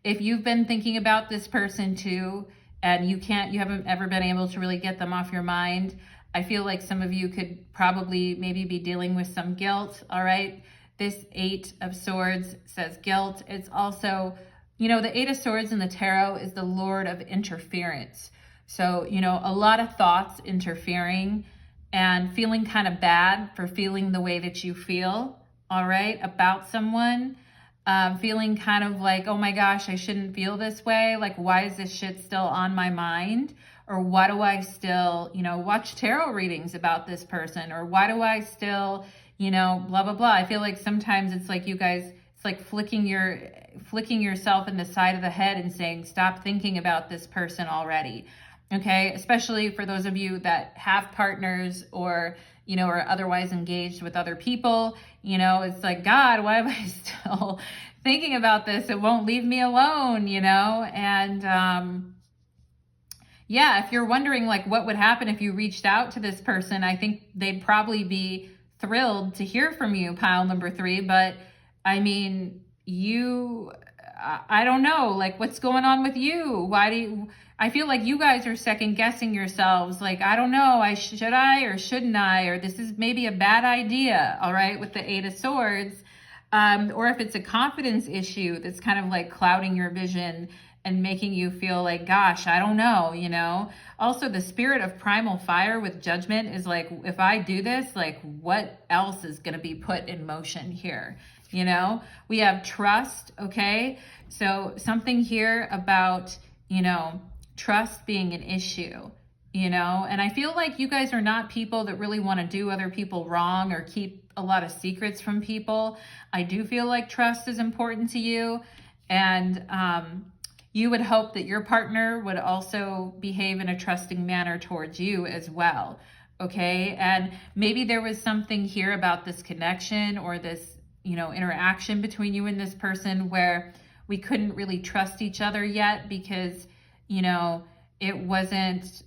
If you've been thinking about this person too, and you haven't ever been able to really get them off your mind, I feel like some of you could probably maybe be dealing with some guilt. All right, this 8 of Swords says guilt. It's also, you know, the 8 of Swords in the tarot is the Lord of interference. So, you know, a lot of thoughts interfering and feeling kind of bad for feeling the way that you feel, all right, about someone. Feeling kind of like, oh my gosh, I shouldn't feel this way. Like, why is this shit still on my mind? Or why do I still, you know, watch tarot readings about this person? Or why do I still, you know, blah, blah, blah. I feel like sometimes it's like you guys, it's like flicking yourself in the side of the head and saying, stop thinking about this person already. Okay, especially for those of you that have partners or, you know, are otherwise engaged with other people. You know, it's like, God, why am I still thinking about this? It won't leave me alone, you know? And yeah, if you're wondering like what would happen if you reached out to this person, I think they'd probably be thrilled to hear from you, pile number 3. But I mean, I don't know, like what's going on with you? I feel like you guys are second guessing yourselves. Like, I don't know, should I or shouldn't I? Or this is maybe a bad idea, all right, with the 8 of Swords. Or if it's a confidence issue that's kind of like clouding your vision and making you feel like, gosh, I don't know, you know? Also, the spirit of primal fire with Judgment is like, if I do this, like what else is going to be put in motion here? You know, we have trust, okay? So something here about, you know, trust being an issue, you know? And I feel like you guys are not people that really want to do other people wrong or keep a lot of secrets from people. I do feel like trust is important to you. And you would hope that your partner would also behave in a trusting manner towards you as well, okay? And maybe there was something here about this connection or this, you know, interaction between you and this person where we couldn't really trust each other yet because, you know, it wasn't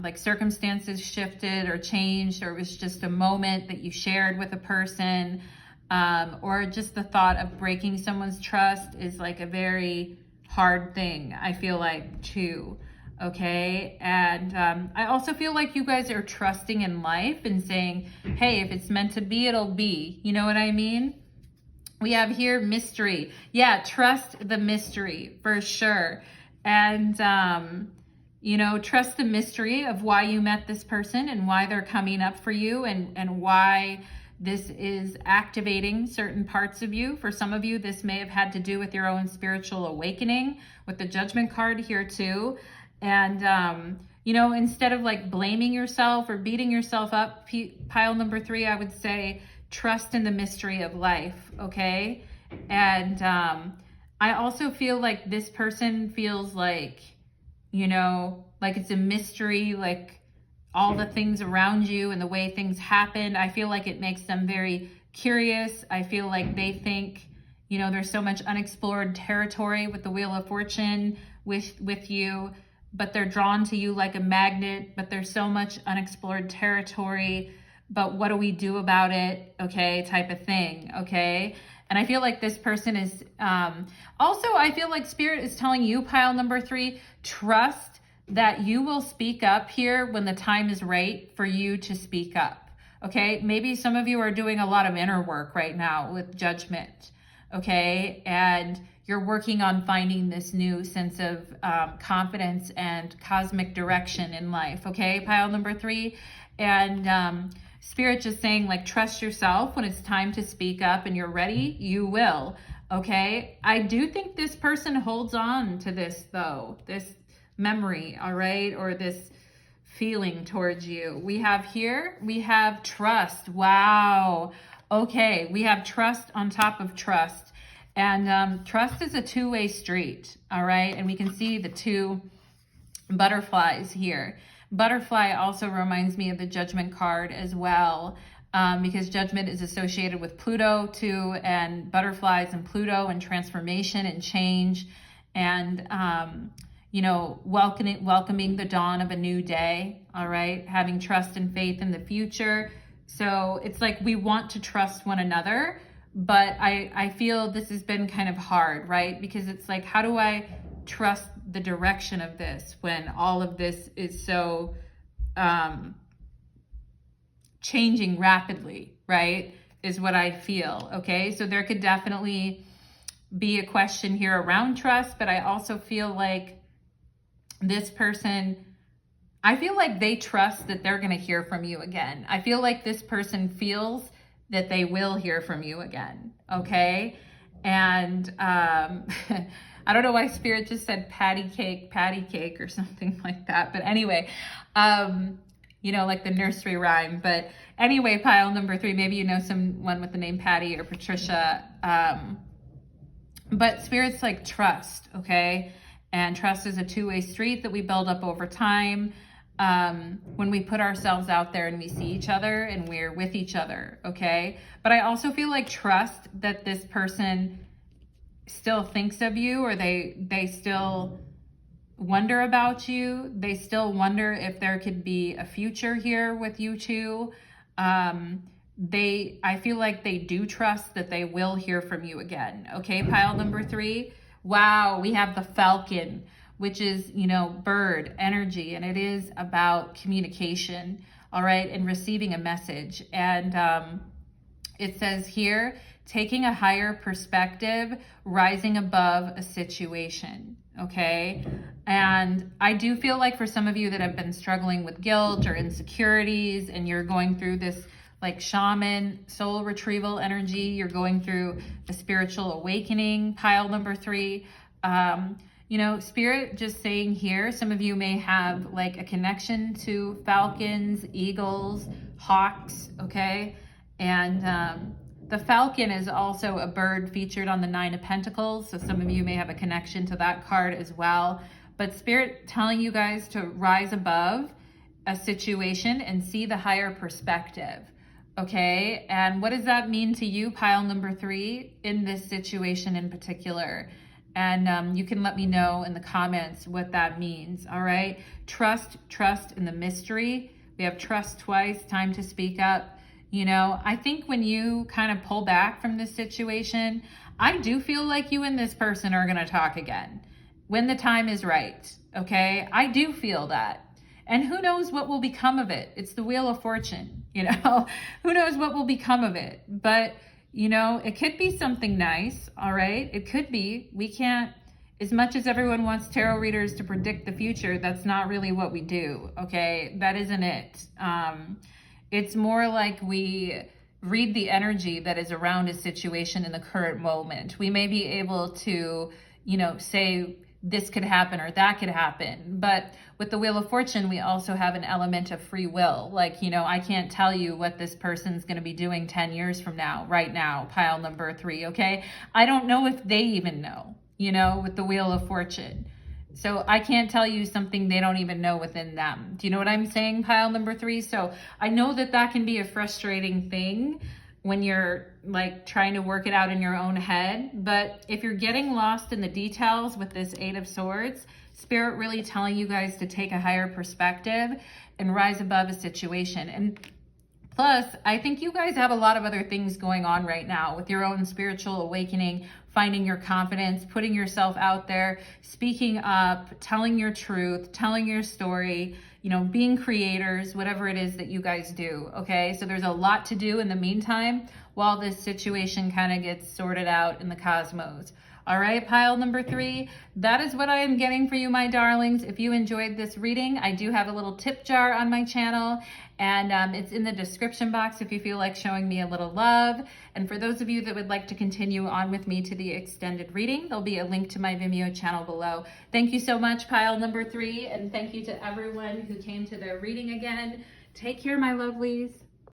like circumstances shifted or changed, or it was just a moment that you shared with a person, or just the thought of breaking someone's trust is like a very hard thing, I feel like, too. Okay. And I also feel like you guys are trusting in life and saying, hey, if it's meant to be, it'll be. You know what I mean? We have here mystery. Yeah, trust the mystery for sure. And, you know, trust the mystery of why you met this person and why they're coming up for you and why this is activating certain parts of you. For some of you, this may have had to do with your own spiritual awakening with the Judgment card here too. And, you know, instead of like blaming yourself or beating yourself up, pile number 3, I would say trust in the mystery of life, okay? And I also feel like this person feels like, you know, like it's a mystery, like all the things around you and the way things happen. I feel like it makes them very curious. I feel like they think, you know, there's so much unexplored territory with the Wheel of Fortune with you, but they're drawn to you like a magnet, but there's so much unexplored territory, but what do we do about it? Okay, type of thing, okay? And I feel like this person is, also I feel like Spirit is telling you, pile number 3, trust that you will speak up here when the time is right for you to speak up, okay? Maybe some of you are doing a lot of inner work right now with Judgment, okay? And you're working on finding this new sense of confidence and cosmic direction in life, okay? Pile number 3. And Spirit just saying, like, trust yourself. When it's time to speak up and you're ready, you will, okay? I do think this person holds on to this, though, this memory, all right, or this feeling towards you. We have trust. Wow. Okay, we have trust on top of trust. And trust is a two-way street, all right? And we can see the 2 butterflies here. Butterfly also reminds me of the Judgment card as well. because judgment is associated with Pluto too, and butterflies and Pluto and transformation and change, and welcoming the dawn of a new day. All right, having trust and faith in the future. So it's like we want to trust one another, but I feel this has been kind of hard, right? Because it's like, how do I trust the direction of this when all of this is so changing rapidly, right? Is what I feel. Okay, so there could definitely be a question here around trust, but I also feel like this person, I feel like they trust that they're going to hear from you again. I feel like this person feels that they will hear from you again. Okay, and I don't know why Spirit just said patty cake or something like that, but anyway, like the nursery rhyme. But anyway, pile number 3, maybe you know someone with the name Patty or Patricia. But Spirit's like trust, okay? And trust is a two-way street that we build up over time when we put ourselves out there and we see each other and we're with each other, okay? But I also feel like trust that this person still thinks of you, or they still wonder about you. They still wonder if there could be a future here with you two. I feel like they do trust that they will hear from you again. Okay, pile number 3. Wow, we have the Falcon, which is, bird energy, and it is about communication, all right, and receiving a message. And it says here, taking a higher perspective, rising above a situation, okay? And I do feel like for some of you that have been struggling with guilt or insecurities, and you're going through this like shaman soul retrieval energy, you're going through a spiritual awakening, pile number 3. Spirit just saying here, some of you may have like a connection to falcons, eagles, hawks, okay? And the Falcon is also a bird featured on the 9 of Pentacles, so some of you may have a connection to that card as well. But Spirit telling you guys to rise above a situation and see the higher perspective, okay? And what does that mean to you, pile number 3, in this situation in particular? And you can let me know in the comments what that means, all right? Trust in the mystery. We have trust twice, time to speak up. I think when you kind of pull back from this situation, I do feel like you and this person are going to talk again when the time is right, okay? I do feel that. And who knows what will become of it? It's the Wheel of Fortune, Who knows what will become of it? But, it could be something nice, all right? It could be. We can't, as much as everyone wants tarot readers to predict the future, that's not really what we do, okay? That isn't it. It's more like we read the energy that is around a situation in the current moment. We may be able to, say this could happen or that could happen. But with the Wheel of Fortune, we also have an element of free will. Like, I can't tell you what this person's going to be doing 10 years from now, right now, pile number 3, okay? I don't know if they even know, with the Wheel of Fortune. So I can't tell you something they don't even know within them. Do you know what I'm saying, pile number 3? So I know that can be a frustrating thing when you're like trying to work it out in your own head. But if you're getting lost in the details with this 8 of Swords, Spirit really telling you guys to take a higher perspective and rise above a situation. And plus, I think you guys have a lot of other things going on right now with your own spiritual awakening, finding your confidence, putting yourself out there, speaking up, telling your truth, telling your story, being creators, whatever it is that you guys do, okay? So there's a lot to do in the meantime while this situation kind of gets sorted out in the cosmos. All right, pile number 3, that is what I am getting for you, my darlings. If you enjoyed this reading, I do have a little tip jar on my channel, and it's in the description box if you feel like showing me a little love. And for those of you that would like to continue on with me to the extended reading, there'll be a link to my Vimeo channel below. Thank you so much, pile number 3, and thank you to everyone who came to their reading again. Take care, my lovelies.